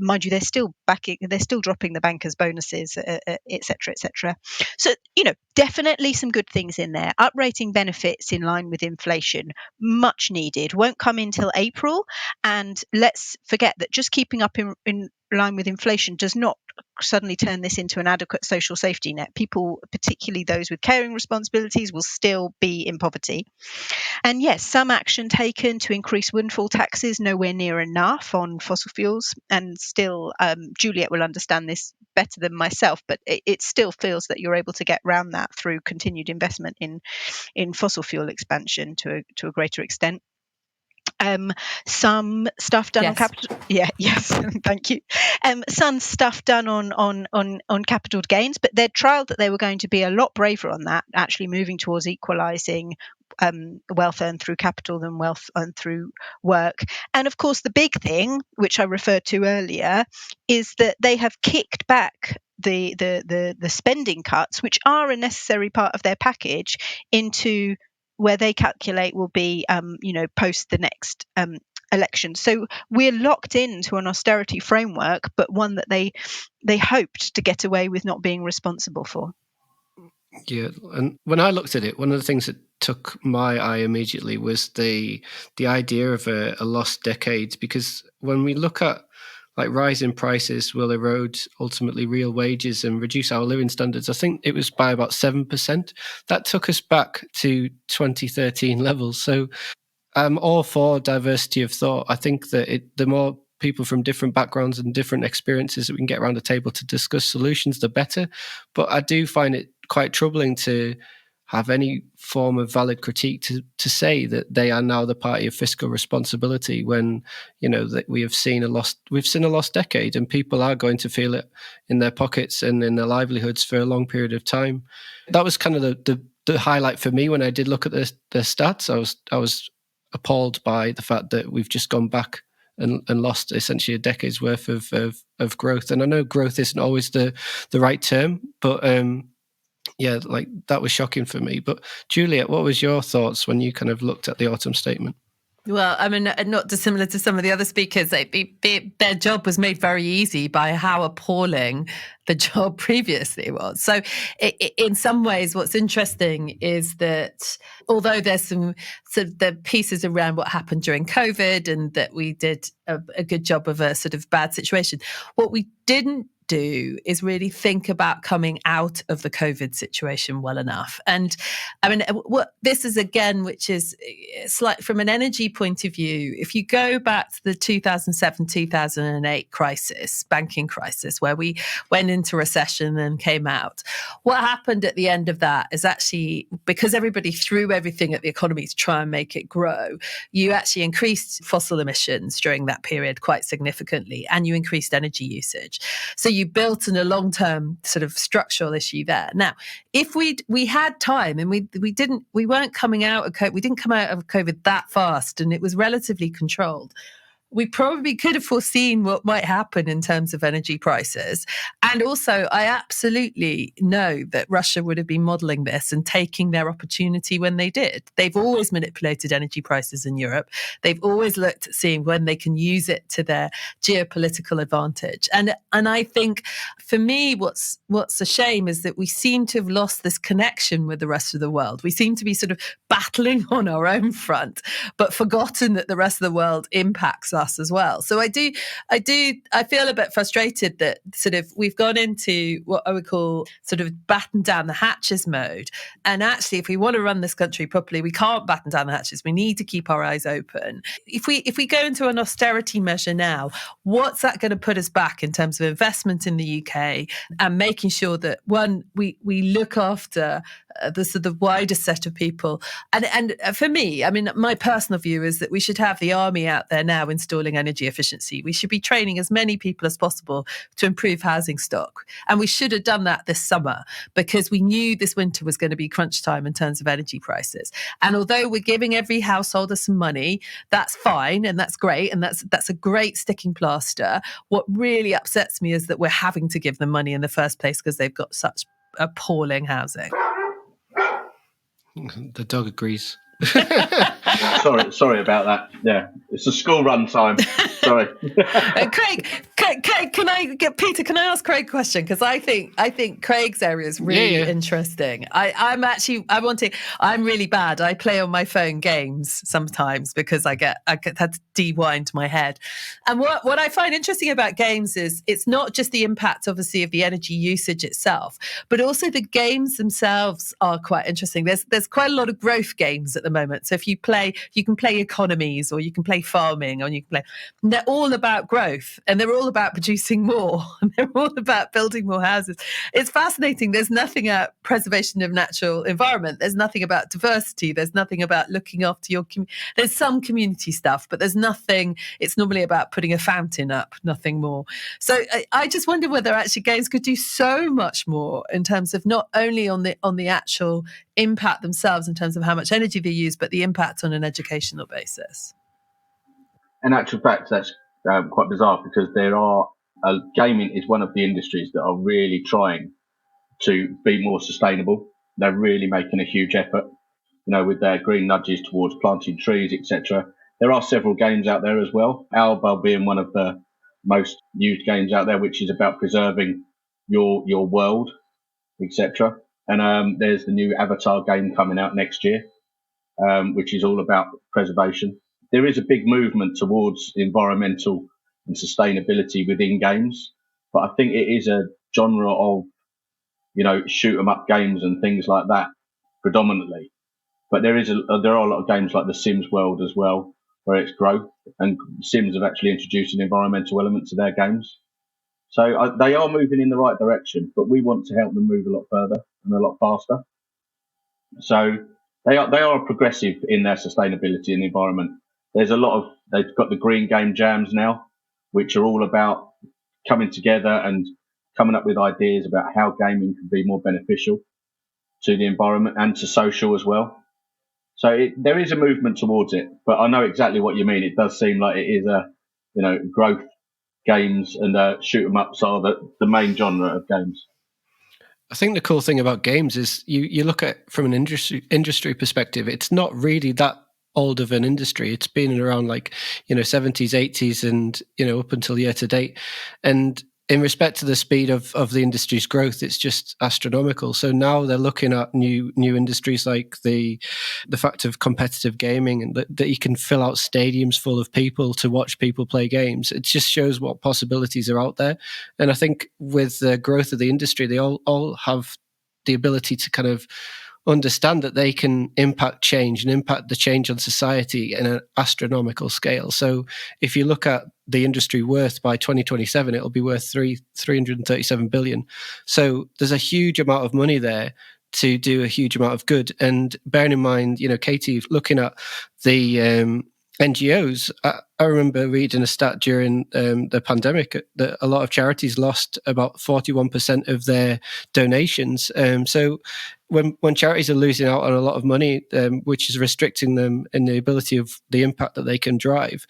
mind you, they're still dropping the bankers' bonuses, etc., etc. So, definitely some good things in there. Uprating benefits in line with inflation, much needed, won't come in till April. And let's forget that just keeping up in line with inflation does not suddenly turn this into an adequate social safety net. People, particularly those with caring responsibilities, will still be in poverty. And yes, some action taken to increase windfall taxes, nowhere near enough on fossil fuels. And still, Juliet will understand this better than myself, but it still feels that you're able to get around that through continued investment in fossil fuel expansion to a greater extent. Some stuff done on capital. Yes, thank you. Some stuff done on capital gains, but they'd trialled that they were going to be a lot braver on that, actually moving towards equalising wealth earned through capital than wealth earned through work. And of course, the big thing, which I referred to earlier, is that they have kicked back the spending cuts, which are a necessary part of their package, into where they calculate will be, post the next election. So we're locked into an austerity framework, but one that they hoped to get away with not being responsible for. Yeah, and when I looked at it, one of the things that took my eye immediately was the idea of a lost decade, because when we look at like rising prices will erode ultimately real wages and reduce our living standards, I think it was by about 7%. That took us back to 2013 levels. So I'm all for diversity of thought. I think that the more people from different backgrounds and different experiences that we can get around the table to discuss solutions, the better. But I do find it quite troubling to have any form of valid critique to say that they are now the party of fiscal responsibility, when that we've seen a lost decade, and people are going to feel it in their pockets and in their livelihoods for a long period of time. That was kind of the highlight for me when I did look at the stats. I was appalled by the fact that we've just gone back and lost essentially a decade's worth of growth. And I know growth isn't always the right term, but like that was shocking for me. But Juliet, what was your thoughts when you kind of looked at the autumn statement? Well, I mean, not dissimilar to some of the other speakers, their job was made very easy by how appalling the job previously was. So in some ways, what's interesting is that although there's some sort of the pieces around what happened during COVID and that we did a good job of a sort of bad situation, what we didn't do is really think about coming out of the COVID situation well enough. And I mean, what this is again, which is it's like from an energy point of view, if you go back to the 2007, 2008 crisis, banking crisis, where we went into recession and came out, what happened at the end of that is actually because everybody threw everything at the economy to try and make it grow, you actually increased fossil emissions during that period quite significantly, and you increased energy usage. So you you built in a long-term sort of structural issue there. Now, if we had time and we weren't coming out of COVID, we didn't come out of COVID that fast, and it was relatively controlled, we probably could have foreseen what might happen in terms of energy prices. And also, I absolutely know that Russia would have been modelling this and taking their opportunity when they did. They've always manipulated energy prices in Europe. They've always looked at seeing when they can use it to their geopolitical advantage. And I think, for me, what's a shame is that we seem to have lost this connection with the rest of the world. We seem to be sort of battling on our own front, but forgotten that the rest of the world impacts us as well. So I feel a bit frustrated that sort of we've gone into what I would call sort of batten down the hatches mode. And actually, if we want to run this country properly, we can't batten down the hatches. We need to keep our eyes open. If we go into an austerity measure now, what's that going to put us back in terms of investment in the UK and making sure that, one, we look after the sort of wider set of people. And for me, I mean, my personal view is that we should have the army out there now installing energy efficiency. We should be training as many people as possible to improve housing stock. And we should have done that this summer, because we knew this winter was going to be crunch time in terms of energy prices. And although we're giving every householder some money, that's fine and that's great. And that's a great sticking plaster. What really upsets me is that we're having to give them money in the first place because they've got such appalling housing. The dog agrees. Sorry about that. Yeah, it's a school run time. Sorry. Craig, can I get Peter? Can I ask Craig a question? Because I think Craig's area is really interesting. I'm really bad. I play on my phone games sometimes because I had to de-wind my head. And what I find interesting about games is it's not just the impact, obviously, of the energy usage itself, but also the games themselves are quite interesting. There's quite a lot of growth games at the moment. So if you can play economies, or you can play farming, or you can play. They're all about growth, and they're all about producing more, and they're all about building more houses. It's fascinating. There's nothing about preservation of natural environment. There's nothing about diversity. There's nothing about looking after your community. There's some community stuff, but there's nothing. It's normally about putting a fountain up, nothing more. So I just wonder whether actually games could do so much more in terms of not only on the actual impact themselves in terms of how much energy they use, but the impact on an educational basis. In actual fact, that's quite bizarre, because gaming is one of the industries that are really trying to be more sustainable. They're really making a huge effort, with their green nudges towards planting trees, etc. There are several games out there as well, Alba being one of the most used games out there, which is about preserving your world, etc. And there's the new Avatar game coming out next year, which is all about preservation. There is a big movement towards environmental and sustainability within games, but I think it is a genre of, shoot 'em up games and things like that predominantly. But there are a lot of games like the Sims world as well, where it's growth, and Sims have actually introduced an environmental element to their games. So they are moving in the right direction, but we want to help them move a lot further and a lot faster. So they are progressive in their sustainability and the environment. They've got the green game jams now, which are all about coming together and coming up with ideas about how gaming can be more beneficial to the environment and to social as well. So there is a movement towards it, but I know exactly what you mean. It does seem like it is growth games, and shoot 'em ups are the main genre of games. I think the cool thing about games is you look at it from an industry perspective, it's not really that old of an industry. It's been around 70s, 80s, and up until year to date. And in respect to the speed of the industry's growth, it's just astronomical. So now they're looking at new industries like the fact of competitive gaming, and that you can fill out stadiums full of people to watch people play games. It just shows what possibilities are out there. And I think with the growth of the industry, they all have the ability to kind of understand that they can impact change and impact the change on society in an astronomical scale. So if you look at the industry worth by 2027, it'll be worth 337 billion. So there's a huge amount of money there to do a huge amount of good. And bearing in mind, Katie, looking at the NGOs. I remember reading a stat during the pandemic that a lot of charities lost about 41% of their donations. So when charities are losing out on a lot of money, which is restricting them in the ability of the impact that they can drive,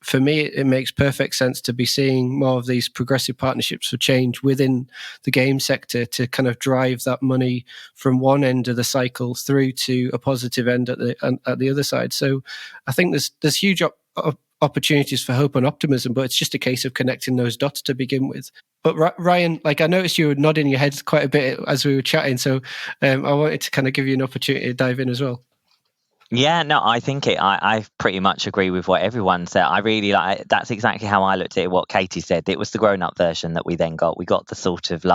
for me, it makes perfect sense to be seeing more of these progressive partnerships for change within the game sector to kind of drive that money from one end of the cycle through to a positive end at the other side. So I think there's huge opportunities for hope and optimism, but it's just a case of connecting those dots to begin with. But Ryan, I noticed you were nodding your head quite a bit as we were chatting, so I wanted to kind of give you an opportunity to dive in as well. Yeah, no, I think I pretty much agree with what everyone said. I really that's exactly how I looked at it, what Katy said. It was the grown-up version that we then got. We got the sort of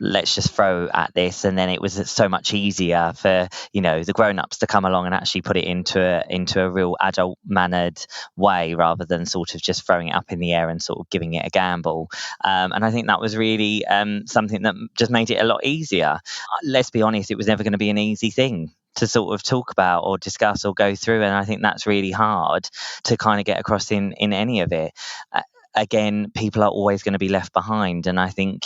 let's just throw at this, and then it was so much easier for the grown-ups to come along and actually put it into a real adult mannered way, rather than sort of just throwing it up in the air and sort of giving it a gamble. And I think that was really something that just made it a lot easier. Let's be honest, it was never going to be an easy thing to sort of talk about or discuss or go through, and I think that's really hard to kind of get across in any of it. Again, people are always going to be left behind, and I think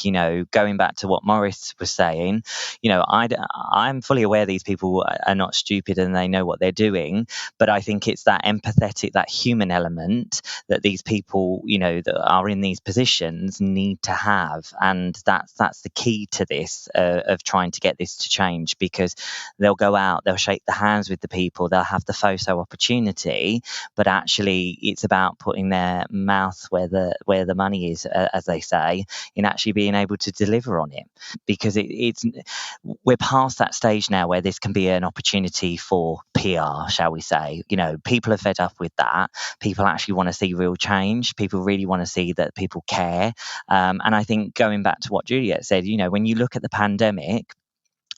going back to what Morris was saying, I'm fully aware these people are not stupid and they know what they're doing, but I think it's that empathetic, that human element that these people that are in these positions need to have, and that's the key to this of trying to get this to change, because they'll go out, they'll shake the hands with the people, they'll have the photo opportunity, but actually it's about putting their mouth where the money is, as they say, in actually being able to deliver on it, because we're past that stage now where this can be an opportunity for PR, shall we say. People are fed up with that. People actually want to see real change. People really want to see that people care, and I think going back to what Juliet said, when you look at the pandemic,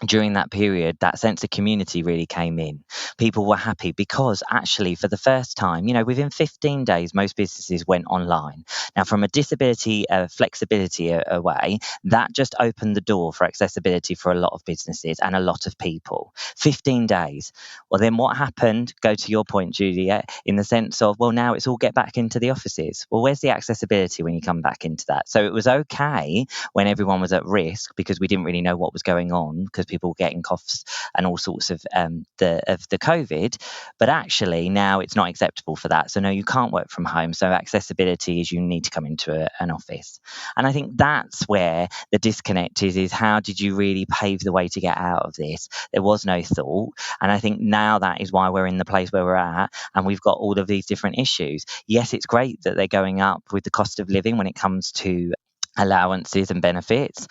during that period, that sense of community really came in. People were happy because actually for the first time, within 15 days, most businesses went online. Now, from a disability flexibility away, that just opened the door for accessibility for a lot of businesses and a lot of people. 15 days. Well, then what happened? Go to your point, Juliet, in the sense of, well, now it's all get back into the offices. Well, where's the accessibility when you come back into that? So it was okay when everyone was at risk because we didn't really know what was going on, because people were getting coughs and all sorts of the COVID, but actually now it's not acceptable for that. So no, you can't work from home. So accessibility is you need to come into an office. And I think that's where the disconnect is how did you really pave the way to get out of this? There was no thought. And I think now that is why we're in the place where we're at, and we've got all of these different issues. Yes, it's great that they're going up with the cost of living when it comes to allowances and benefits.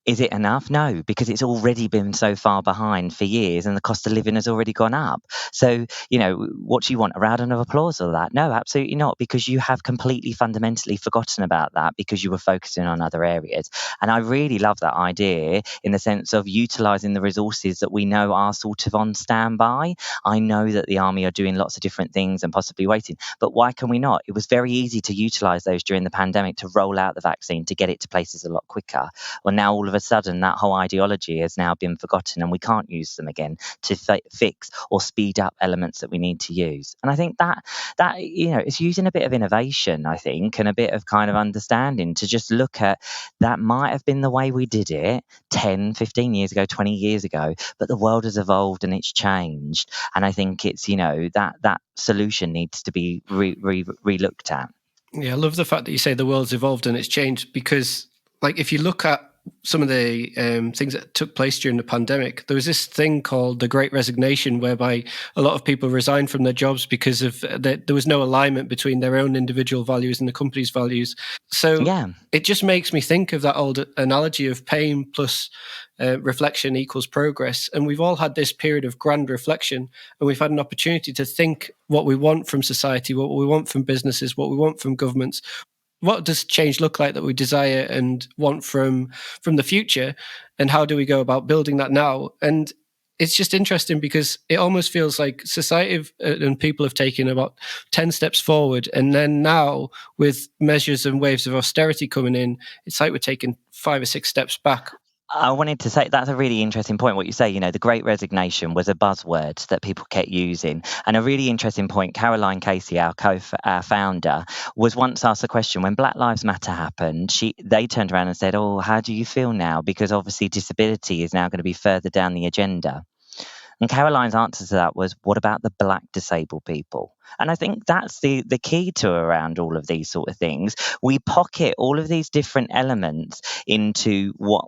Is it enough? No, because it's already been so far behind for years and the cost of living has already gone up. So, what do you want? A round of applause for that? No, absolutely not, because you have completely fundamentally forgotten about that because you were focusing on other areas. And I really love that idea in the sense of utilising the resources that we know are sort of on standby. I know that the army are doing lots of different things and possibly waiting, but why can we not? It was very easy to utilise those during the pandemic to roll out the vaccine, to get it to places a lot quicker. Well, now all of a sudden that whole ideology has now been forgotten and we can't use them again to fix or speed up elements that we need to use. And I think that it's using a bit of innovation, I think, and a bit of kind of understanding to just look at that might have been the way we did it 10, 15 years ago, 20 years ago, but the world has evolved and it's changed. And I think it's, that solution needs to be re-looked at. Yeah, I love the fact that you say the world's evolved and it's changed, because if you look at some of the things that took place during the pandemic, there was this thing called the Great Resignation, whereby a lot of people resigned from their jobs because of there was no alignment between their own individual values and the company's values. So yeah, it just makes me think of that old analogy of pain plus reflection equals progress. And we've all had this period of grand reflection, and we've had an opportunity to think what we want from society, what we want from businesses, what we want from governments. What does change look like that we desire and want from the future, and how do we go about building that now? And it's just interesting because it almost feels like society and people have taken about 10 steps forward, and then now with measures and waves of austerity coming in, it's like we're taking 5 or 6 steps back. I wanted to say that's a really interesting point. What you say, the Great Resignation was a buzzword that people kept using, and a really interesting point. Caroline Casey, our founder, was once asked a question when Black Lives Matter happened. They turned around and said, "Oh, how do you feel now? Because obviously disability is now going to be further down the agenda." And Caroline's answer to that was, what about the Black disabled people? And I think that's the key to around all of these sort of things. We pocket all of these different elements into what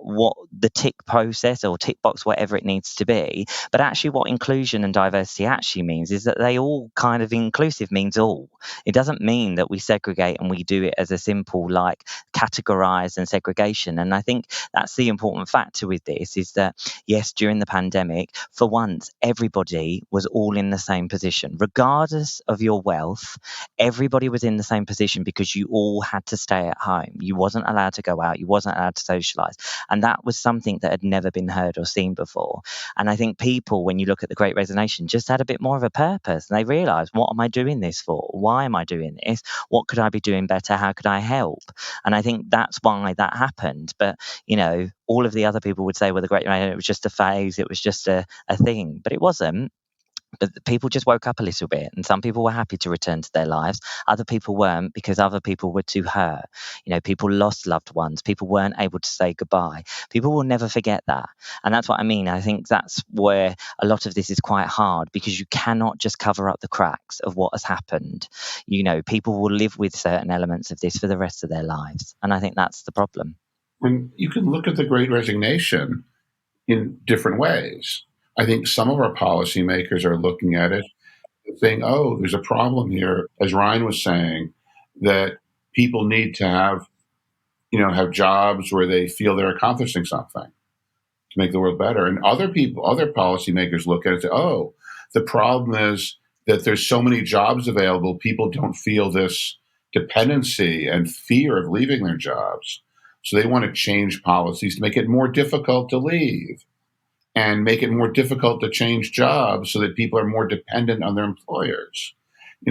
the tick process or tick box, whatever it needs to be. But actually what inclusion and diversity actually means is that they all kind of inclusive means all. It doesn't mean that we segregate and we do it as a simple like categorize and segregation. And I think that's the important factor with this is that, yes, during the pandemic, for once, everybody was all in the same position, regardless of your wealth. Everybody was in the same position because you all had to stay at home. You wasn't allowed to go out. You wasn't allowed to socialize. And that was something that had never been heard or seen before. And I think people, when you look at the Great Resignation, just had a bit more of a purpose. And they realized, what am I doing this for? Why am I doing this? What could I be doing better? How could I help? And I think that's why that happened. But, all of the other people would say, well, the Great Resignation, it was just a phase. It was just a thing. But it wasn't. But people just woke up a little bit, and some people were happy to return to their lives. Other people weren't because other people were too hurt. People lost loved ones. People weren't able to say goodbye. People will never forget that. And that's what I mean. I think that's where a lot of this is quite hard, because you cannot just cover up the cracks of what has happened. People will live with certain elements of this for the rest of their lives. And I think that's the problem. And you can look at the Great Resignation in different ways. I think some of our policymakers are looking at it and saying, oh, there's a problem here, as Ryan was saying, that people need to have jobs where they feel they're accomplishing something to make the world better. And other policymakers look at it and say, oh, the problem is that there's so many jobs available, people don't feel this dependency and fear of leaving their jobs. So they want to change policies to make it more difficult to leave and make it more difficult to change jobs so that people are more dependent on their employers.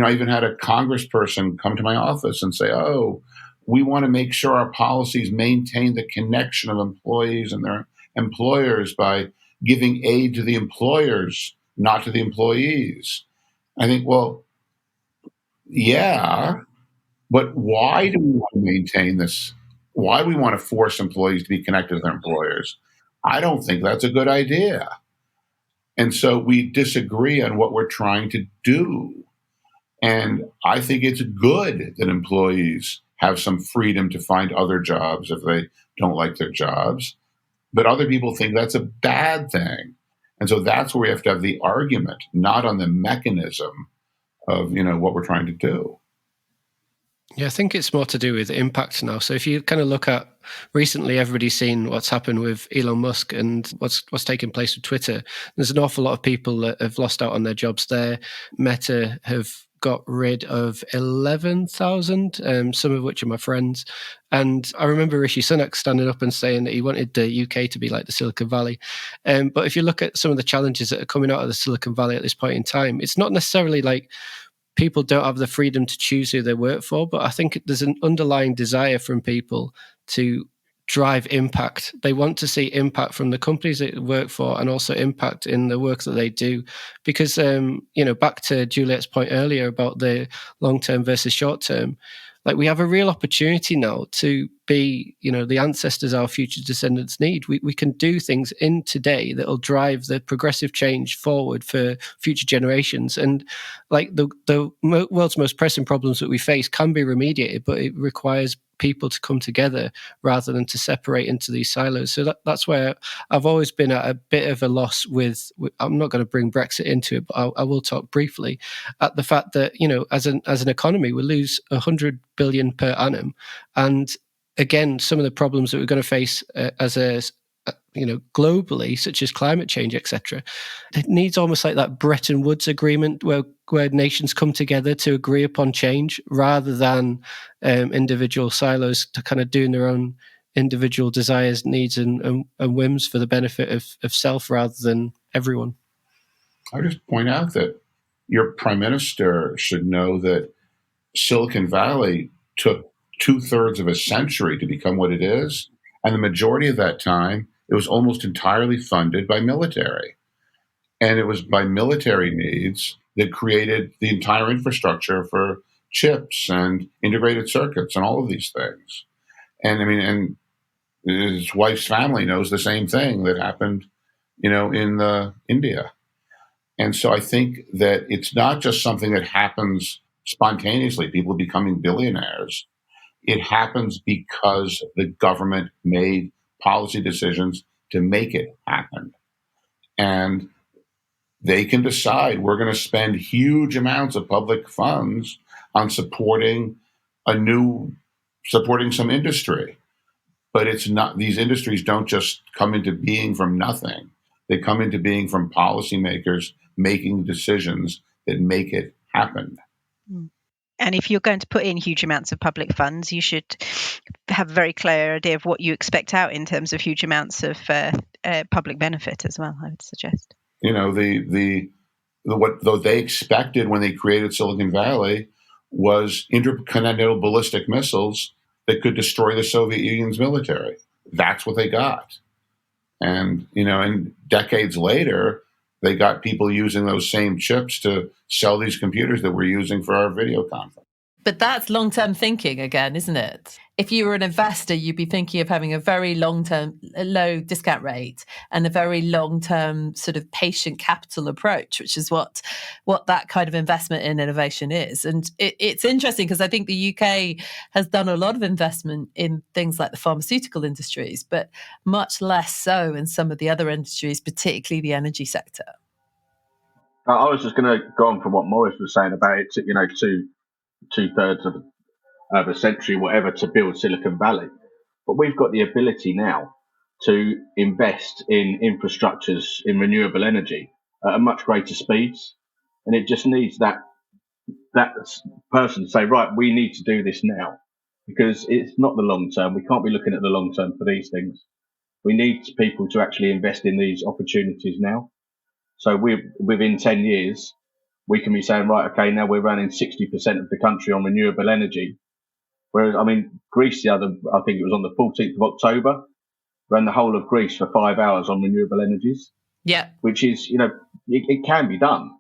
I even had a congressperson come to my office and say, oh, we want to make sure our policies maintain the connection of employees and their employers by giving aid to the employers, not to the employees. I think, well, yeah, but why do we want to maintain this? Why do we want to force employees to be connected to their employers? I don't think that's a good idea. And so we disagree on what we're trying to do. And I think it's good that employees have some freedom to find other jobs if they don't like their jobs. But other people think that's a bad thing. And so that's where we have to have the argument, not on the mechanism of, what we're trying to do. Yeah, I think it's more to do with impact now. So if you kind of look at recently, everybody's seen what's happened with Elon Musk and what's taking place with Twitter. There's an awful lot of people that have lost out on their jobs there. Meta have got rid of 11,000, some of which are my friends. And I remember Rishi Sunak standing up and saying that he wanted the UK to be like the Silicon Valley. But if you look at some of the challenges that are coming out of the Silicon Valley at this point in time, it's not necessarily like people don't have the freedom to choose who they work for, but I think there's an underlying desire from people to drive impact. They want to see impact from the companies they work for and also impact in the work that they do. Because, back to Juliet's point earlier about the long-term versus short-term, like we have a real opportunity now to be, the ancestors our future descendants need. We can do things in today that will drive the progressive change forward for future generations. And like the world's most pressing problems that we face can be remediated, but it requires people to come together rather than to separate into these silos. So that's where I've always been at a bit of a loss with I'm not going to bring Brexit into it, but I will talk briefly at the fact that, as an economy, we lose 100 billion per annum. And again, some of the problems that we're going to face globally, such as climate change, etc. It needs almost like that Bretton Woods agreement where nations come together to agree upon change rather than individual silos to kind of doing their own individual desires, needs and whims for the benefit of self rather than everyone. I just point out that your prime minister should know that Silicon Valley took 2/3 of a century to become what it is. And the majority of that time, it was almost entirely funded by military. And it was by military needs that created the entire infrastructure for chips and integrated circuits and all of these things. And I mean, and his wife's family knows the same thing that happened, in India. And so I think that it's not just something that happens spontaneously, people becoming billionaires. It happens because the government made policy decisions to make it happen. And they can decide we're going to spend huge amounts of public funds on supporting some industry. But it's not, these industries don't just come into being from nothing. They come into being from policymakers making decisions that make it happen. And if you're going to put in huge amounts of public funds, you should have a very clear idea of what you expect out in terms of huge amounts of public benefit as well, I would suggest. What they expected when they created Silicon Valley was intercontinental ballistic missiles that could destroy the Soviet Union's military. That's what they got. And, and decades later, they got people using those same chips to sell these computers that we're using for our video conference. But that's long-term thinking again, isn't it? If you were an investor, you'd be thinking of having a very long-term, low discount rate and a very long-term sort of patient capital approach, which is what that kind of investment in innovation is. And it's interesting because I think the UK has done a lot of investment in things like the pharmaceutical industries, but much less so in some of the other industries, particularly the energy sector. I was just going to go on from what Morris was saying about it, two-thirds of a century, whatever, to build Silicon Valley. But we've got the ability now to invest in infrastructures in renewable energy at a much greater speeds. And it just needs that person to say, right, we need to do this now, because it's not the long term. We can't be looking at the long term for these things. We need people to actually invest in these opportunities now. So within 10 years, we can be saying, right, okay, now we're running 60% of the country on renewable energy. Whereas, Greece I think it was on the 14th of October, ran the whole of Greece for 5 hours on renewable energies. Yeah. Which is, it can be done.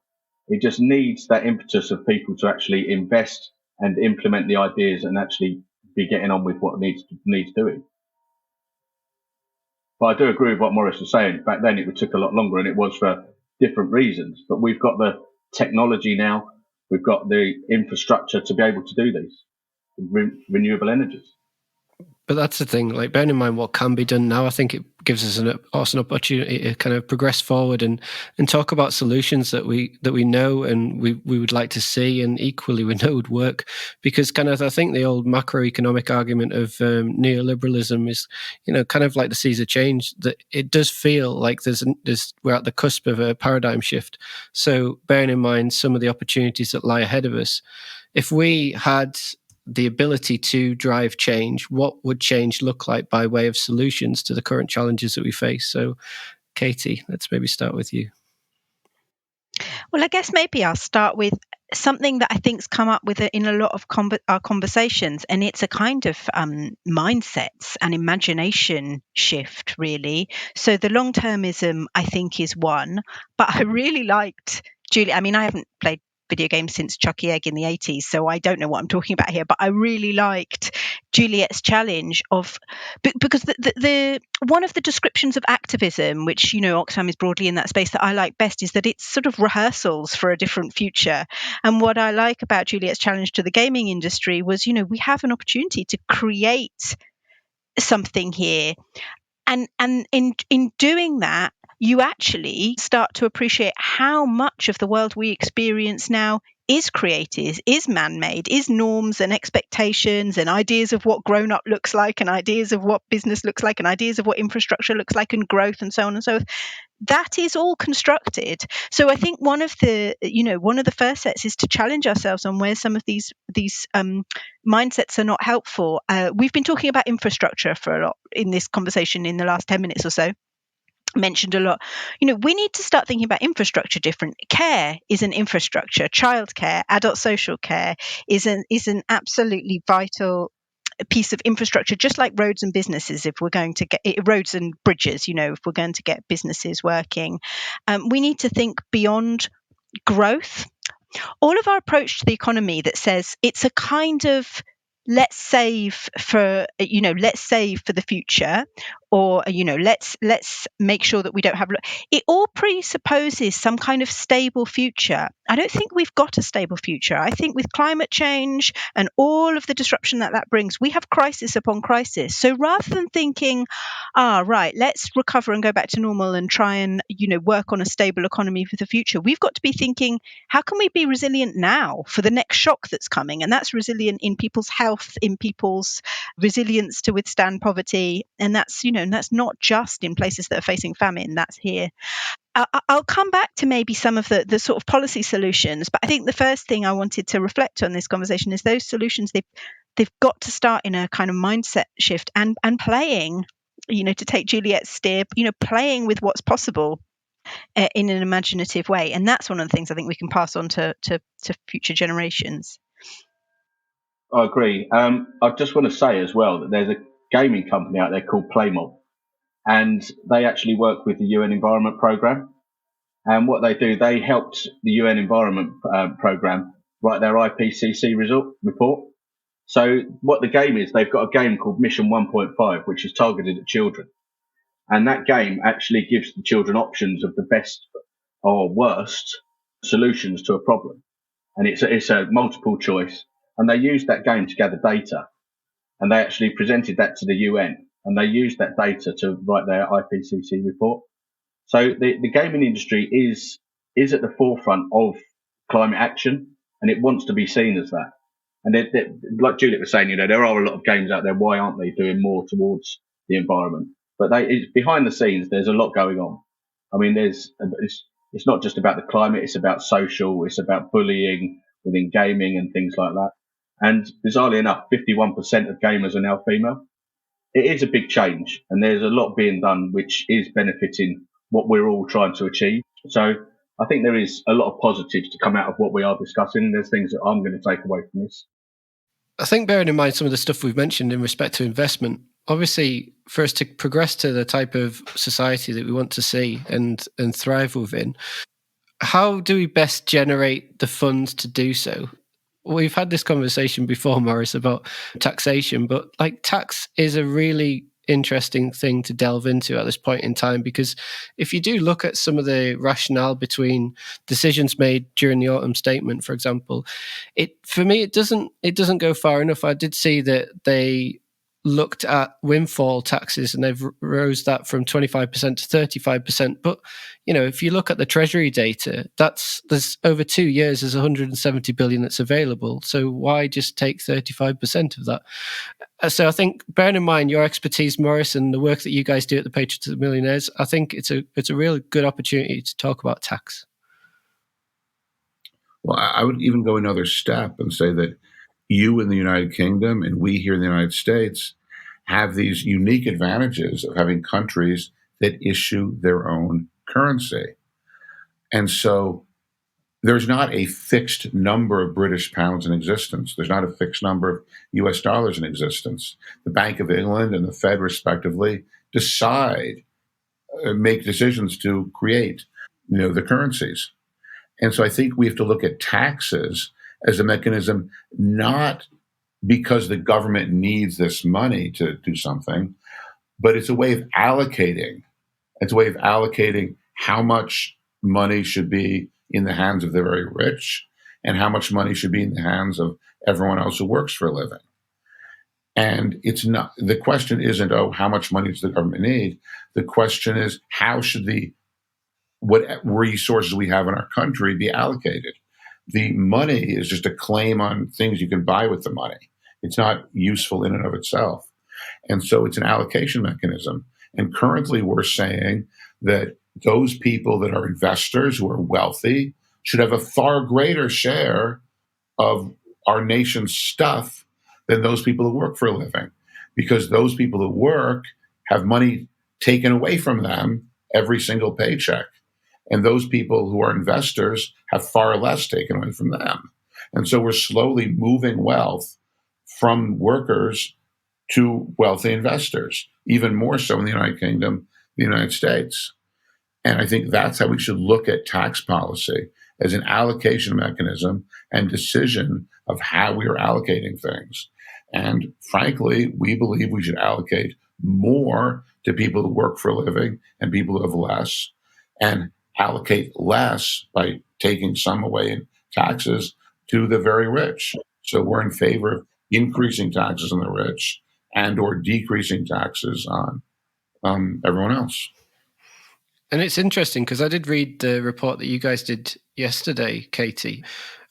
It just needs that impetus of people to actually invest and implement the ideas and actually be getting on with what needs doing. But I do agree with what Morris was saying. Back then it took a lot longer, and it was for different reasons. But we've got the technology now, we've got the infrastructure to be able to do these renewable energies. But that's the thing, like, bearing in mind what can be done now, I think it gives us an awesome opportunity to kind of progress forward and talk about solutions that we know and we would like to see, and equally we know would work. Because kind of, I think the old macroeconomic argument of neoliberalism is, kind of like the seas of change, that it does feel like we're at the cusp of a paradigm shift. So bearing in mind some of the opportunities that lie ahead of us, if we had the ability to drive change, what would change look like by way of solutions to the current challenges that we face? So, Katy, let's maybe start with you. Well, I guess maybe I'll start with something that I think's come up with in a lot of our conversations, and it's a kind of mindsets and imagination shift, really. So the long-termism, I think, is one, but I really liked Juliet. I haven't played video games since Chucky Egg in the 80s, so I don't know what I'm talking about here, but I really liked Juliet's challenge of, because the one of the descriptions of activism, which Oxfam is broadly in that space, that I like best is that it's sort of rehearsals for a different future. And what I like about Juliet's challenge to the gaming industry was, we have an opportunity to create something here, and in doing that, you actually start to appreciate how much of the world we experience now is created, is man-made, is norms and expectations and ideas of what grown-up looks like, and ideas of what business looks like, and ideas of what infrastructure looks like, and growth, and so on and so forth. That is all constructed. So I think one of the first sets is to challenge ourselves on where some of these mindsets are not helpful. We've been talking about infrastructure for a lot in this conversation in the last 10 minutes or so. Mentioned a lot. We need to start thinking about infrastructure different. Care is an infrastructure. Childcare, adult social care is an absolutely vital piece of infrastructure, just like roads and businesses, if we're going to get roads and bridges, if we're going to get businesses working, we need to think beyond growth. All of our approach to the economy that says it's a kind of let's save for the future, or let's make sure that we don't have, it all presupposes some kind of stable future. I don't think we've got a stable future. I think with climate change and all of the disruption that brings, we have crisis upon crisis. So rather than thinking, right, let's recover and go back to normal and try and work on a stable economy for the future, we've got to be thinking, how can we be resilient now for the next shock that's coming? And that's resilient in people's health, in people's resilience to withstand poverty. And that's, and that's not just in places that are facing famine, that's here. I'll come back to maybe some of the sort of policy solutions, but I think the first thing I wanted to reflect on this conversation is those solutions, they've got to start in a kind of mindset shift and playing, to take Juliet's steer, playing with what's possible in an imaginative way. And that's one of the things I think we can pass on to future generations. I agree. I just want to say as well that there's a gaming company out there called Playmob, and they actually work with the UN Environment Programme. And what they do, they helped the UN Environment Programme write their IPCC report. So what the game is, they've got a game called Mission 1.5, which is targeted at children. And that game actually gives the children options of the best or worst solutions to a problem. And it's a multiple choice. And they used that game to gather data. And they actually presented that to the UN. And they used that data to write their IPCC report. So the gaming industry is at the forefront of climate action, and it wants to be seen as that. And like Juliet was saying, there are a lot of games out there. Why aren't they doing more towards the environment? But behind the scenes, there's a lot going on. I mean, it's not just about the climate. It's about social. It's about bullying within gaming and things like that. And bizarrely enough, 51% of gamers are now female. It is a big change, and there's a lot being done which is benefiting what we're all trying to achieve. So I think there is a lot of positives to come out of what we are discussing. There's things that I'm going to take away from this. I think bearing in mind some of the stuff we've mentioned in respect to investment, obviously for us to progress to the type of society that we want to see and thrive within, how do we best generate the funds to do so? We've had this conversation before, Maurice, about taxation, but tax is a really interesting thing to delve into at this point in time, because if you do look at some of the rationale between decisions made during the autumn statement, for example, for me it doesn't go far enough. I did see that they looked at windfall taxes and they've rose that from 25% to 35%. But, if you look at the Treasury data, there's over 2 years, there's 170 billion that's available. So why just take 35% of that? So I think, bearing in mind your expertise, Maurice, and the work that you guys do at the Patriotic Millionaires, I think it's a really good opportunity to talk about tax. Well, I would even go another step and say that you in the United Kingdom and we here in the United States have these unique advantages of having countries that issue their own currency. And so there's not a fixed number of British pounds in existence. There's not a fixed number of US dollars in existence. The Bank of England and the Fed, respectively, make decisions to create, the currencies. And so I think we have to look at taxes as a mechanism, not because the government needs this money to do something, but it's a way of allocating. It's a way of allocating how much money should be in the hands of the very rich and how much money should be in the hands of everyone else who works for a living. And it's not, the question isn't, how much money does the government need? The question is, how should what resources we have in our country be allocated? The money is just a claim on things you can buy with the money. It's not useful in and of itself. And so it's an allocation mechanism. And currently we're saying that those people that are investors who are wealthy should have a far greater share of our nation's stuff than those people who work for a living, because those people who work have money taken away from them every single paycheck. And those people who are investors have far less taken away from them. And so we're slowly moving wealth from workers to wealthy investors, even more so in the United Kingdom, the United States. And I think that's how we should look at tax policy, as an allocation mechanism and decision of how we are allocating things. And frankly, we believe we should allocate more to people who work for a living and people who have less, and allocate less by taking some away in taxes to the very rich. So we're in favor of increasing taxes on the rich and or decreasing taxes on everyone else. And it's interesting because I did read the report that you guys did yesterday, Katy,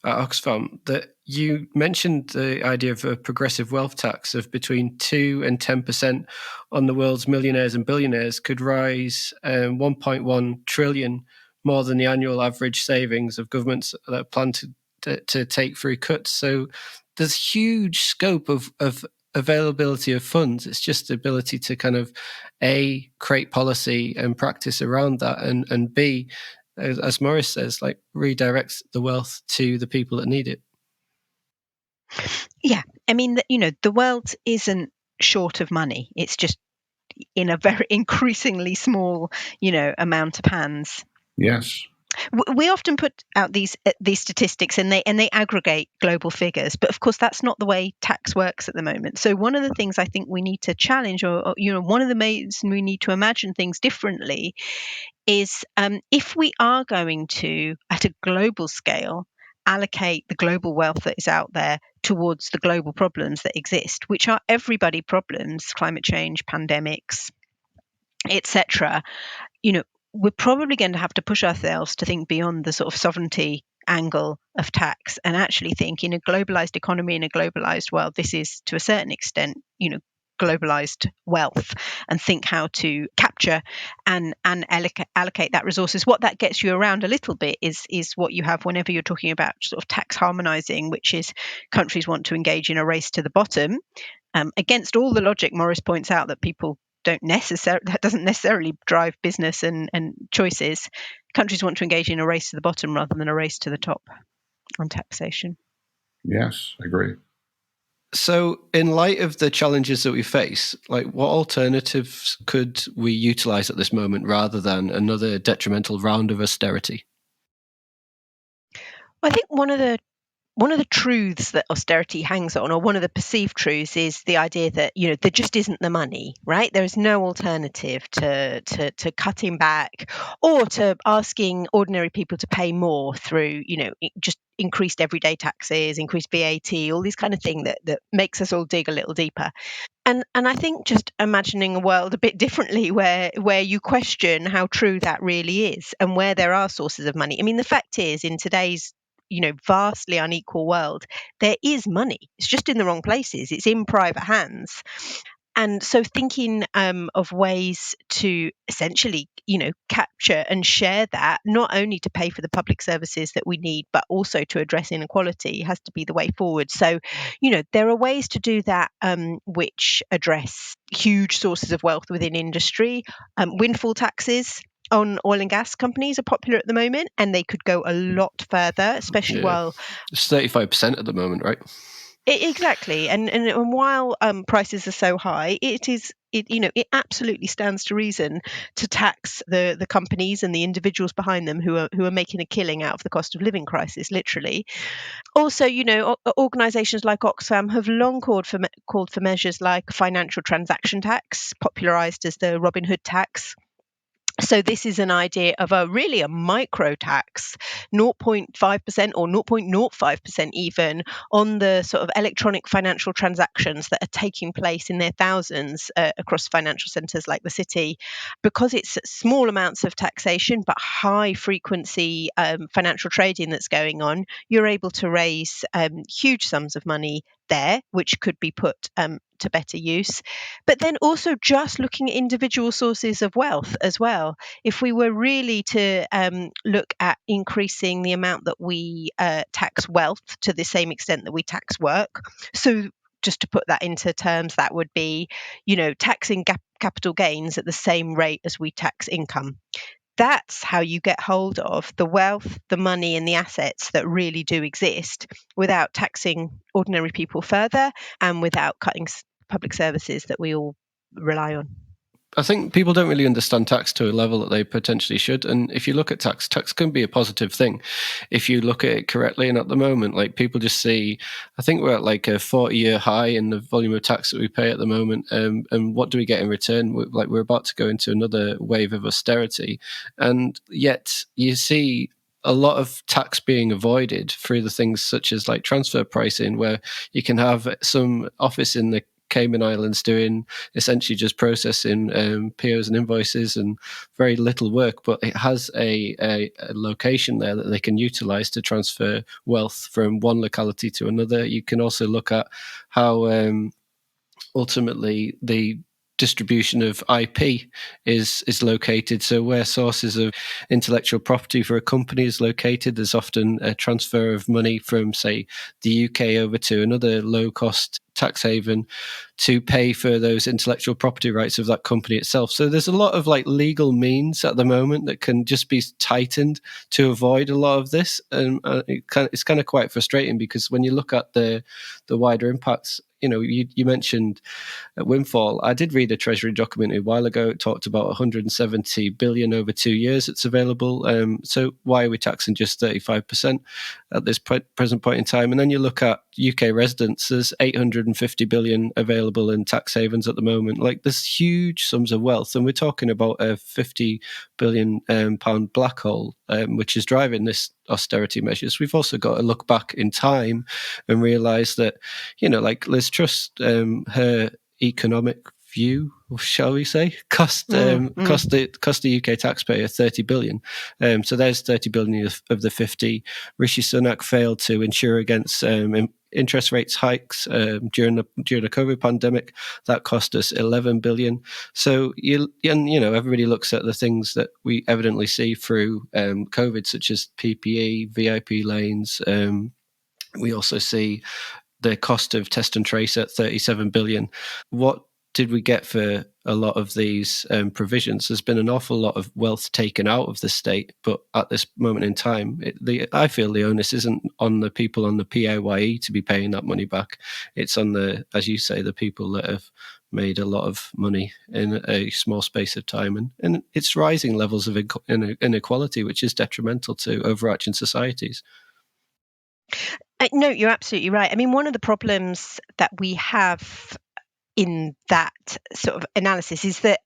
at Oxfam, that you mentioned the idea of a progressive wealth tax of between 2 and 10% on the world's millionaires and billionaires could rise 1.1 trillion more than the annual average savings of governments that plan to take through cuts. So there's huge scope of availability of funds. It's just the ability to kind of A, create policy and practice around that, and B, as Maurice says, like redirect the wealth to the people that need it. Yeah, I mean, the world isn't short of money. It's just in a very increasingly small, amount of hands. Yes. We often put out these statistics, and they aggregate global figures, but of course that's not the way tax works at the moment. So one of the things I think we need to challenge, or one of the ways we need to imagine things differently, is if we are going to, at a global scale, allocate the global wealth that is out there towards the global problems that exist, which are everybody problems, climate change, pandemics, etc. We're probably going to have to push ourselves to think beyond the sort of sovereignty angle of tax, and actually think, in a globalized economy, in a globalized world, this is to a certain extent, globalized wealth, and think how to capture and allocate that resources. What that gets you around a little bit is what you have whenever you're talking about sort of tax harmonizing, which is countries want to engage in a race to the bottom, against all the logic Maurice points out that that doesn't necessarily drive business and choices. Countries want to engage in a race to the bottom rather than a race to the top on taxation. Yes, I agree. So, in light of the challenges that we face, like, what alternatives could we utilize at this moment rather than another detrimental round of austerity? Well, I think one of the truths that austerity hangs on, or one of the perceived truths, is the idea that there just isn't the money, right? There is no alternative to cutting back, or to asking ordinary people to pay more through just increased everyday taxes, increased VAT, all these kind of things that makes us all dig a little deeper. And I think just imagining a world a bit differently, where you question how true that really is, and where there are sources of money. I mean, the fact is, in today's vastly unequal world, there is money. It's just in the wrong places. It's in private hands. And so thinking of ways to essentially, capture and share that, not only to pay for the public services that we need, but also to address inequality, has to be the way forward. So, there are ways to do that which address huge sources of wealth within industry. Windfall taxes on oil and gas companies are popular at the moment, and they could go a lot further, especially while it's 35% at the moment, right? Exactly, and while prices are so high, it absolutely stands to reason to tax the companies and the individuals behind them who are making a killing out of the cost of living crisis, literally. Also, organisations like Oxfam have long called for measures like financial transaction tax, popularised as the Robin Hood tax. So this is an idea of a micro tax, 0.5% or 0.05% even, on the sort of electronic financial transactions that are taking place in their thousands across financial centres like the city. Because it's small amounts of taxation but high frequency financial trading that's going on, you're able to raise huge sums of money there, which could be put to better use. But then also just looking at individual sources of wealth as well. If we were really to look at increasing the amount that we tax wealth to the same extent that we tax work, so just to put that into terms, that would be, taxing capital gains at the same rate as we tax income. That's how you get hold of the wealth, the money, and the assets that really do exist, without taxing ordinary people further, and without cutting public services that we all rely on. I think people don't really understand tax to a level that they potentially should. And if you look at tax can be a positive thing if you look at it correctly. And at the moment, like, people just see, I think we're at like a 40-year high in the volume of tax that we pay at the moment. And what do we get in return? We're about to go into another wave of austerity. And yet you see a lot of tax being avoided through the things such as like transfer pricing, where you can have some office in the Cayman Islands doing essentially just processing POs and invoices and very little work, but it has a location there that they can utilize to transfer wealth from one locality to another. You can also look at how ultimately the distribution of IP is located. So where sources of intellectual property for a company is located, there's often a transfer of money from, say, the UK over to another low-cost tax haven to pay for those intellectual property rights of that company itself. So there's a lot of like legal means at the moment that can just be tightened to avoid a lot of this. And it's kind of quite frustrating, because when you look at the wider impacts, you mentioned windfall. I did read a Treasury document a while ago. It talked about 170 billion over 2 years it's available. So why are we taxing just 35% at this present point in time? And then you look at UK residents, there's 850 billion available in tax havens at the moment. Like, there's huge sums of wealth, and we're talking about a 50 billion pound black hole, which is driving this austerity measures. We've also got to look back in time and realise that, like Liz Truss, her economic view, shall we say, cost the UK taxpayer 30 billion. So there's 30 billion of the 50. Rishi Sunak failed to insure against interest rates hikes during the COVID pandemic. That cost us 11 billion. So everybody looks at the things that we evidently see through COVID, such as PPE, VIP lanes. We also see the cost of test and trace at 37 billion. What did we get for a lot of these provisions? There's been an awful lot of wealth taken out of the state, but at this moment in time, I feel the onus isn't on the people on the PAYE to be paying that money back. It's on as you say, the people that have made a lot of money in a small space of time. And it's rising levels of inequality, which is detrimental to overarching societies. No, you're absolutely right. I mean, one of the problems that we have in that sort of analysis is that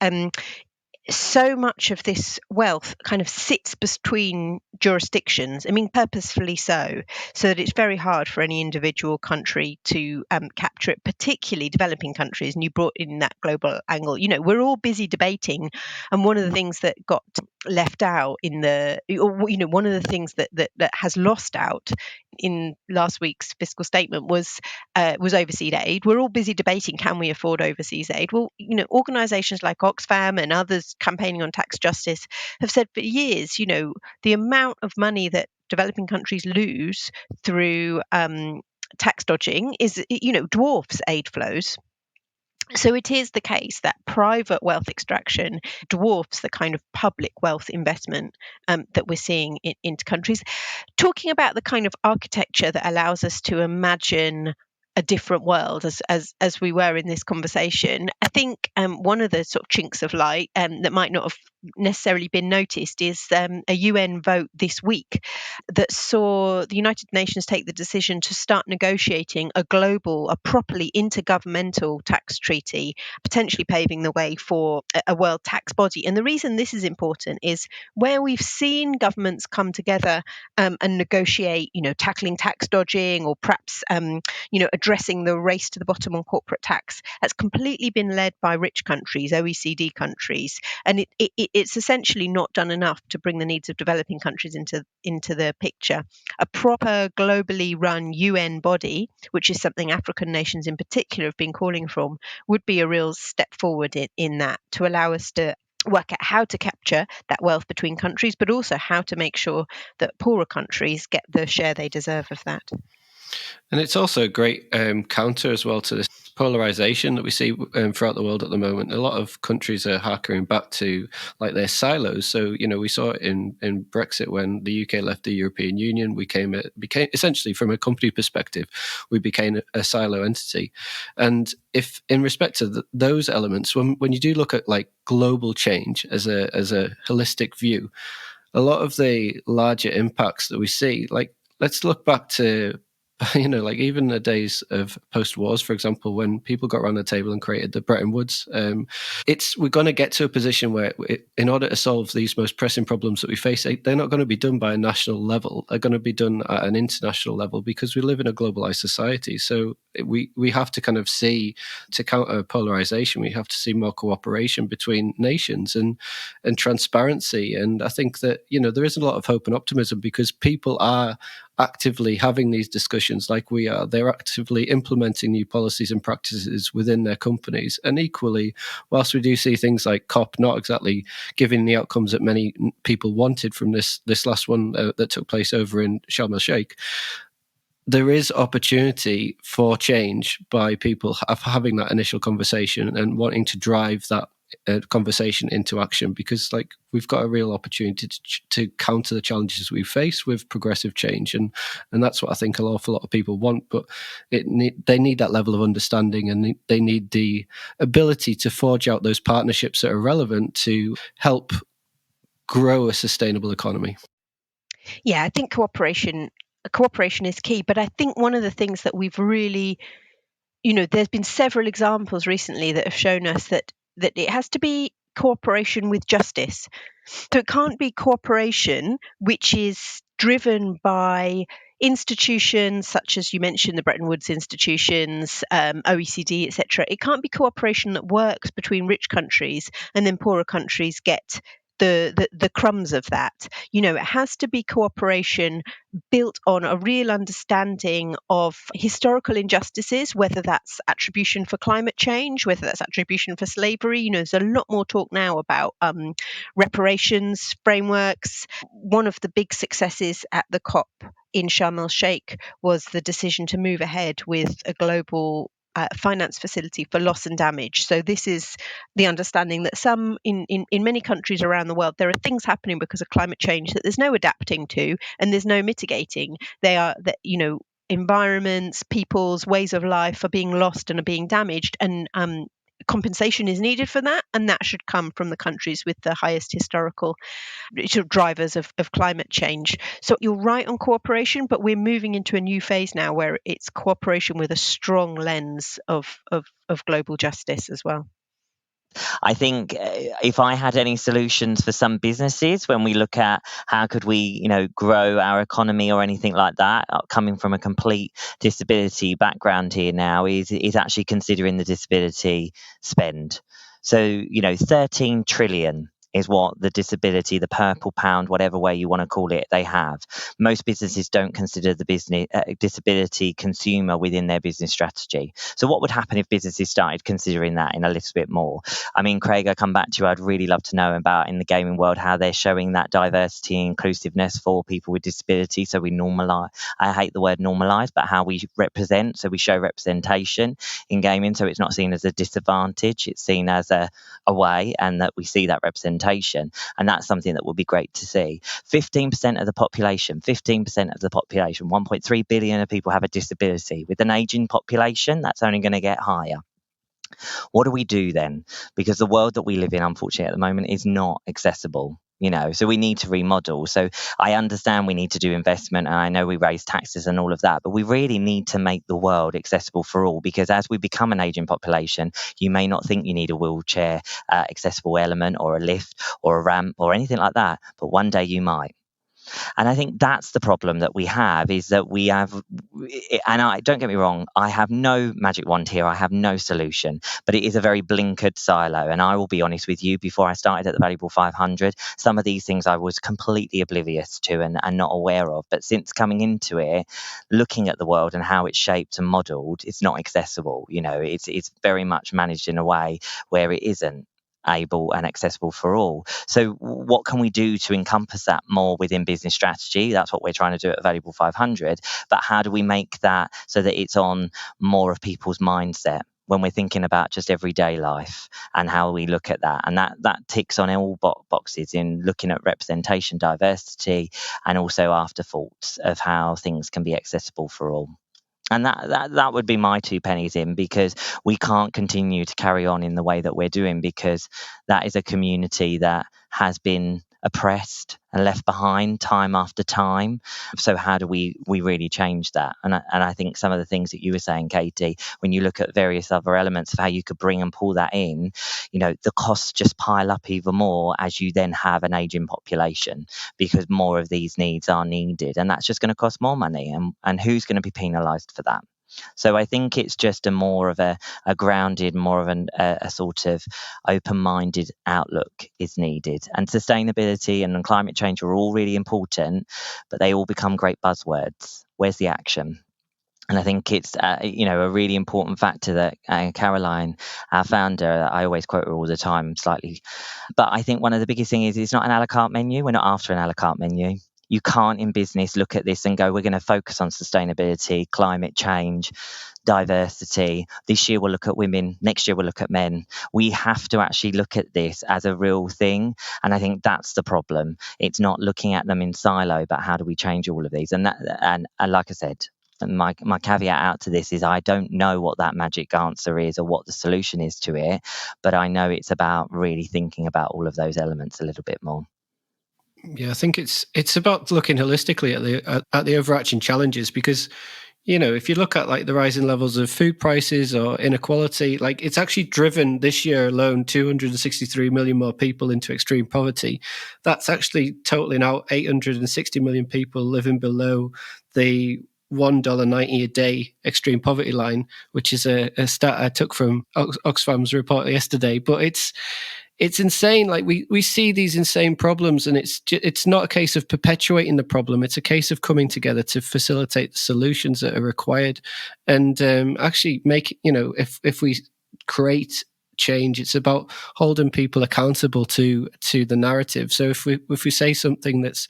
so much of this wealth kind of sits between jurisdictions. I mean, purposefully so that it's very hard for any individual country to capture it, particularly developing countries. And you brought in that global angle. We're all busy debating, and one of the things that got left out one of the things that has lost out in last week's fiscal statement was overseas aid. We're all busy debating, can we afford overseas aid? Well, organisations like Oxfam and others campaigning on tax justice have said for years, the amount of money that developing countries lose through tax dodging dwarfs aid flows. So it is the case that private wealth extraction dwarfs the kind of public wealth investment that we're seeing into countries. Talking about the kind of architecture that allows us to imagine a different world as we were in this conversation, I think one of the sort of chinks of light that might not have necessarily been noticed is a UN vote this week that saw the United Nations take the decision to start negotiating a properly intergovernmental tax treaty, potentially paving the way for a world tax body. And the reason this is important is where we've seen governments come together and negotiate, tackling tax dodging or perhaps, addressing the race to the bottom on corporate tax, that's completely been led by rich countries, OECD countries. And it's essentially not done enough to bring the needs of developing countries into the picture. A proper globally run UN body, which is something African nations in particular have been calling for, would be a real step forward in that, to allow us to work out how to capture that wealth between countries, but also how to make sure that poorer countries get the share they deserve of that. And it's also a great counter as well to this polarization that we see throughout the world at the moment. A lot of countries are harkering back to like their silos. So, we saw it in Brexit when the UK left the European Union. We became essentially, from a company perspective, we became a silo entity. And if in respect to those elements, when you do look at like global change as a holistic view, a lot of the larger impacts that we see, like let's look back to like even the days of post-wars, for example, when people got around the table and created the Bretton Woods, we're going to get to a position where, in order to solve these most pressing problems that we face, they're not going to be done by a national level. They're going to be done at an international level because we live in a globalized society. So we have to kind of see, to counter polarization, we have to see more cooperation between nations and transparency. And I think that, there is a lot of hope and optimism because people are actively having these discussions like we are. They're actively implementing new policies and practices within their companies. And equally, whilst we do see things like COP not exactly giving the outcomes that many people wanted from this last one that took place over in Sharm el-Sheikh, there is opportunity for change by people having that initial conversation and wanting to drive that conversation into action, because like we've got a real opportunity to counter the challenges we face with progressive change, and that's what I think an awful lot of people want. But they need that level of understanding, and they need the ability to forge out those partnerships that are relevant to help grow a sustainable economy. Yeah, I think cooperation is key. But I think one of the things that we've really, there's been several examples recently that have shown us that it has to be cooperation with justice. So it can't be cooperation which is driven by institutions such as you mentioned, the Bretton Woods institutions, OECD, etc. It can't be cooperation that works between rich countries and then poorer countries get the crumbs of that. It has to be cooperation built on a real understanding of historical injustices, whether that's attribution for climate change, whether that's attribution for slavery. There's a lot more talk now about reparations frameworks. One of the big successes at the COP in Sharm el-Sheikh was the decision to move ahead with a global finance facility for loss and damage. So this is the understanding that some in many countries around the world, there are things happening because of climate change that there's no adapting to and there's no mitigating. They are that environments, people's ways of life are being lost and are being damaged, and compensation is needed for that, and that should come from the countries with the highest historical drivers of climate change. So you're right on cooperation, but we're moving into a new phase now where it's cooperation with a strong lens of global justice as well. I think if I had any solutions for some businesses when we look at how could we, grow our economy or anything like that, coming from a complete disability background here now is actually considering the disability spend. So, 13 trillion is what the disability, the purple pound, whatever way you want to call it, they have. Most businesses don't consider the business disability consumer within their business strategy. So what would happen if businesses started considering that in a little bit more? I mean, Craig, I come back to you. I'd really love to know about in the gaming world how they're showing that diversity and inclusiveness for people with disability. So we normalise, I hate the word normalise, but how we represent. So we show representation in gaming. So it's not seen as a disadvantage. It's seen as a way, and that we see that representation. And that's something that would be great to see. 15% of the population, 1.3 billion of people have a disability. With an aging population, that's only going to get higher. What do we do then? Because the world that we live in, unfortunately, at the moment is not accessible. So we need to remodel. So I understand we need to do investment, and I know we raise taxes and all of that, but we really need to make the world accessible for all, because as we become an aging population, you may not think you need a wheelchair accessible element or a lift or a ramp or anything like that, but one day you might. And I think that's the problem that we have, is that we have, and don't get me wrong, I have no magic wand here, I have no solution, but it is a very blinkered silo. And I will be honest with you, before I started at the Valuable 500, some of these things I was completely oblivious to and not aware of. But since coming into it, looking at the world and how it's shaped and modelled, it's not accessible. It's very much managed in a way where it isn't. able and accessible for all. So what can we do to encompass that more within business strategy? That's what we're trying to do at Valuable 500. But how do we make that so that it's on more of people's mindset when we're thinking about just everyday life and how we look at that? And that ticks on all boxes in looking at representation, diversity, and also afterthoughts of how things can be accessible for all. And that would be my 2 pennies in, because we can't continue to carry on in the way that we're doing, because that is a community that has been oppressed and left behind time after time. So how do we really change that? And I think some of the things that you were saying, Katy, when you look at various other elements of how you could bring and pull that in, the costs just pile up even more as you then have an aging population, because more of these needs are needed, and that's just going to cost more money, and who's going to be penalised for that? So I think it's just a more of a grounded, more of a sort of open-minded outlook is needed. And sustainability and climate change are all really important, but they all become great buzzwords. Where's the action? And I think it's a really important factor that Caroline, our founder, I always quote her all the time slightly. But I think one of the biggest things is it's not an a la carte menu. We're not after an a la carte menu. You can't in business look at this and go, we're going to focus on sustainability, climate change, diversity. This year we'll look at women. Next year we'll look at men. We have to actually look at this as a real thing. And I think that's the problem. It's not looking at them in silo, but how do we change all of these? And like I said, my caveat out to this is I don't know what that magic answer is or what the solution is to it, but I know it's about really thinking about all of those elements a little bit more. Yeah, I think it's about looking holistically at the overarching challenges, because if you look at like the rising levels of food prices or inequality, like it's actually driven this year alone 263 million more people into extreme poverty. That's actually totaling out 860 million people living below the $1.90 a day extreme poverty line, which is a stat I took from Oxfam's report yesterday. But it's insane. Like we see these insane problems, and it's not a case of perpetuating the problem. It's a case of coming together to facilitate the solutions that are required, and actually make if we create change, it's about holding people accountable to the narrative. So if we say something that's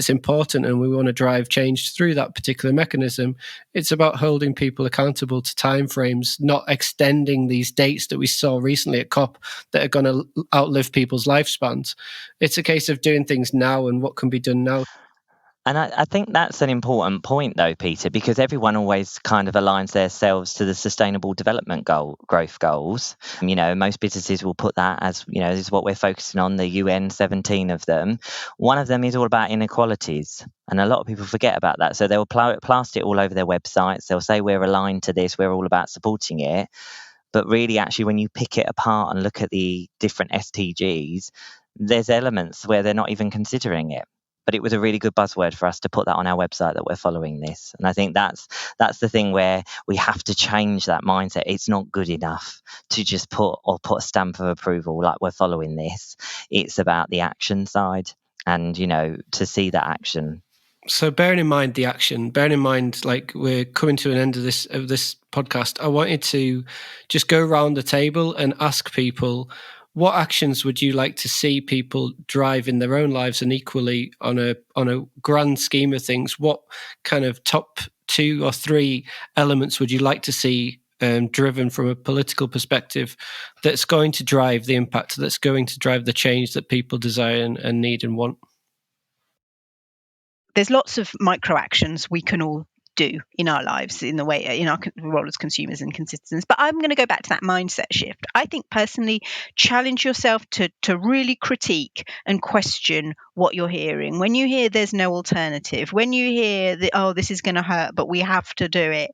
important and we want to drive change through that particular mechanism, it's about holding people accountable to timeframes, not extending these dates that we saw recently at COP that are going to outlive people's lifespans. It's a case of doing things now and what can be done now. And I think that's an important point, though, Peter, because everyone always kind of aligns themselves to the sustainable development growth goals. Most businesses will put that as, this is what we're focusing on, the UN 17 of them. One of them is all about inequalities. And a lot of people forget about that. So they'll plaster it all over their websites. They'll say we're aligned to this, we're all about supporting it. But really, actually, when you pick it apart and look at the different SDGs, there's elements where they're not even considering it. But it was a really good buzzword for us to put that on our website that we're following this. And I think that's the thing where we have to change that mindset. It's not good enough to just put a stamp of approval like we're following this. It's about the action side and, to see that action. So bearing in mind the action, bearing in mind like we're coming to an end of this podcast, I wanted to just go around the table and ask people, what actions would you like to see people drive in their own lives, and equally on a grand scheme of things, what kind of top 2 or 3 elements would you like to see driven from a political perspective that's going to drive the impact, that's going to drive the change that people desire and need and want? There's lots of micro actions we can all do in our lives, in our role as consumers and citizens. But I'm going to go back to that mindset shift. I think personally, challenge yourself to really critique and question what you're hearing. When you hear there's no alternative, when you hear this is going to hurt, but we have to do it.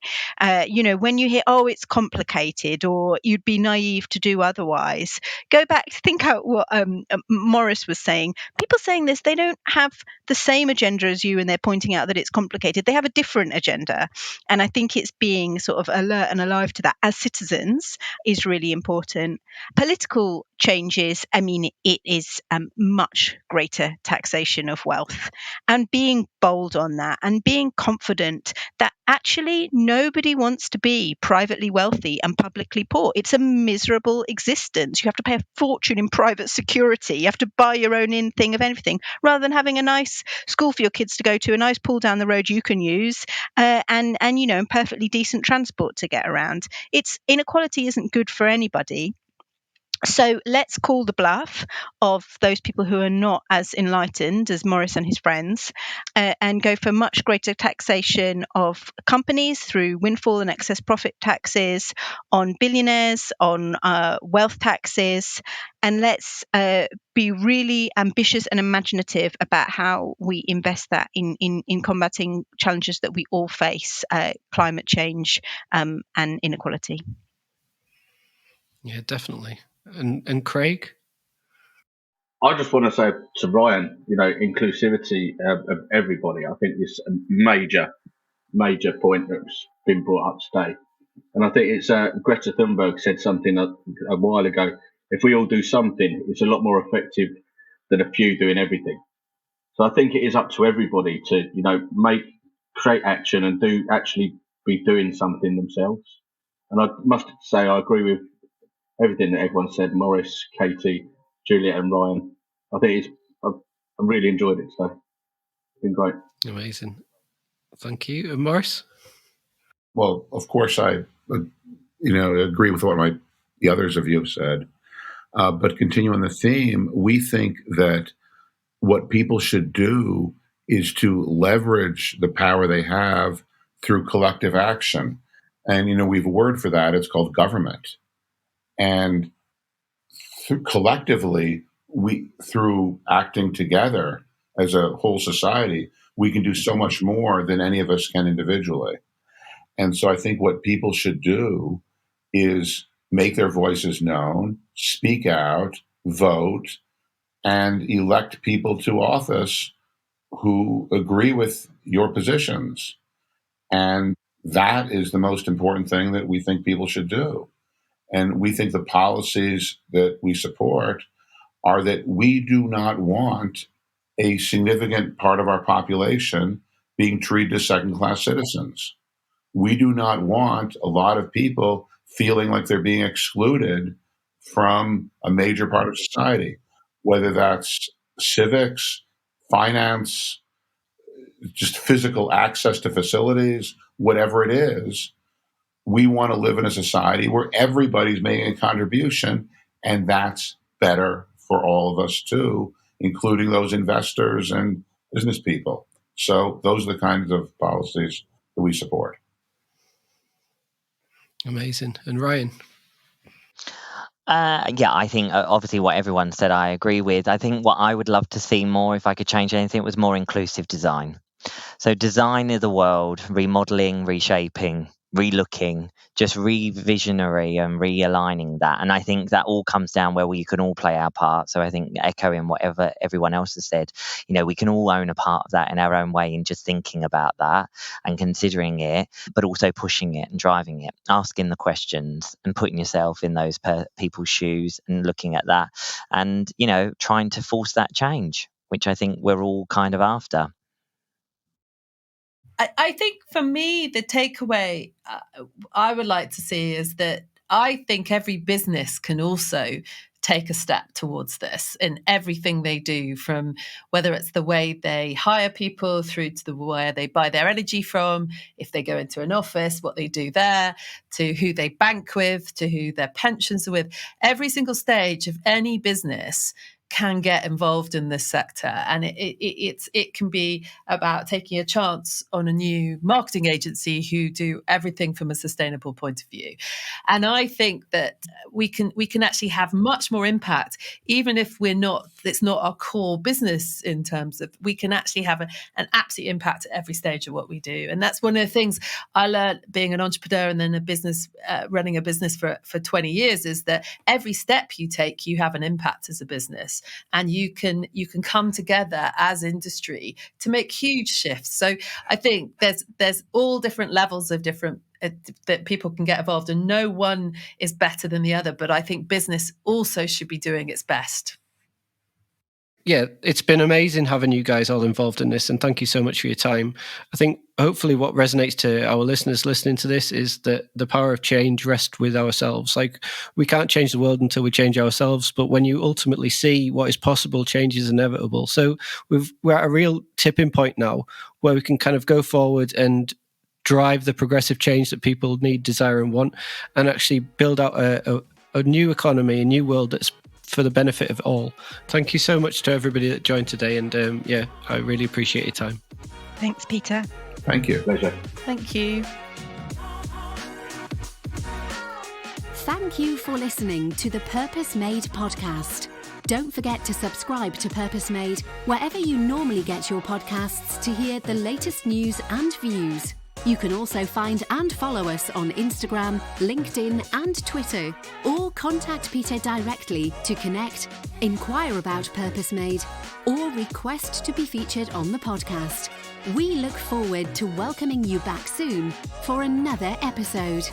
When you hear, it's complicated, or you'd be naive to do otherwise. Go back, think out what Morris was saying. People saying this, they don't have the same agenda as you, and they're pointing out that it's complicated. They have a different agenda. And I think it's being sort of alert and alive to that as citizens is really important. Political changes, I mean, it is much greater taxation of wealth, and being bold on that and being confident that actually nobody wants to be privately wealthy and publicly poor. It's a miserable existence. You have to pay a fortune in private security. You have to buy your own in thing of anything, rather than having a nice school for your kids to go to, a nice pool down the road you can use, and perfectly decent transport to get around. Inequality isn't good for anybody. So let's call the bluff of those people who are not as enlightened as Morris and his friends, and go for much greater taxation of companies through windfall and excess profit taxes, on billionaires, on wealth taxes, and let's be really ambitious and imaginative about how we invest that in combating challenges that we all face, climate change and inequality. Yeah, definitely. And Craig? I just want to say to Ryan, inclusivity of everybody, I think is a major point that's been brought up today. And I think it's Greta Thunberg said something a while ago. If we all do something, it's a lot more effective than a few doing everything. So I think it is up to everybody to, create action and actually be doing something themselves. And I must say, I agree with everything that everyone said, Morris, Katy, Juliet and Ryan. I think I've really enjoyed it today. It's been great. Amazing. Thank you. And Morris? Well, of course, I agree with what the others of you have said. But continuing the theme, we think that what people should do is to leverage the power they have through collective action. And, we have a word for that. It's called government. And collectively, through acting together as a whole society, we can do so much more than any of us can individually. And so I think what people should do is make their voices known, speak out, vote, and elect people to office who agree with your positions. And that is the most important thing that we think people should do. And we think the policies that we support are that we do not want a significant part of our population being treated as second-class citizens. We do not want a lot of people feeling like they're being excluded from a major part of society, whether that's civics, finance, just physical access to facilities, whatever it is. We want to live in a society where everybody's making a contribution, and that's better for all of us too, including those investors and business people. So those are the kinds of policies that we support. Amazing. And Ryan? I think obviously what everyone said I agree with. I think what I would love to see more, if I could change anything, was more inclusive design. So design of the world, remodeling, reshaping, relooking, just revisionary and realigning that. And I think that all comes down where we can all play our part. So I think echoing whatever everyone else has said, we can all own a part of that in our own way, in just thinking about that and considering it, but also pushing it and driving it, asking the questions and putting yourself in those people's shoes and looking at that and, trying to force that change, which I think we're all kind of after. I think for me, the takeaway I would like to see is that I think every business can also take a step towards this in everything they do, from whether it's the way they hire people through to where they buy their energy from, if they go into an office, what they do there, to who they bank with, to who their pensions are with. Every single stage of any business can get involved in this sector, and it can be about taking a chance on a new marketing agency who do everything from a sustainable point of view. And I think that we can actually have much more impact, even if it's not our core business, in terms of we can actually have an absolute impact at every stage of what we do. And that's one of the things I learned being an entrepreneur and then running a business for 20 years, is that every step you take, you have an impact as a business. And you can come together as industry to make huge shifts. So I think there's all different levels of different that people can get involved, and no one is better than the other. But I think business also should be doing its best. Yeah, it's been amazing having you guys all involved in this, and thank you so much for your time. I think hopefully what resonates to our listeners listening to this is that the power of change rests with ourselves. Like, we can't change the world until we change ourselves, but when you ultimately see what is possible, change is inevitable. So we're at a real tipping point now where we can kind of go forward and drive the progressive change that people need, desire, and want, and actually build out a new economy, a new world that's for the benefit of all. Thank you so much to everybody that joined today, and I really appreciate your time. Thanks, Peter. Thank you. Pleasure. Thank you. Thank you for listening to the Purpose Made podcast. Don't forget to subscribe to Purpose Made wherever you normally get your podcasts to hear the latest news and views. You can also find and follow us on Instagram, LinkedIn and Twitter, or contact Peter directly to connect, inquire about Purpose Made, or request to be featured on the podcast. We look forward to welcoming you back soon for another episode.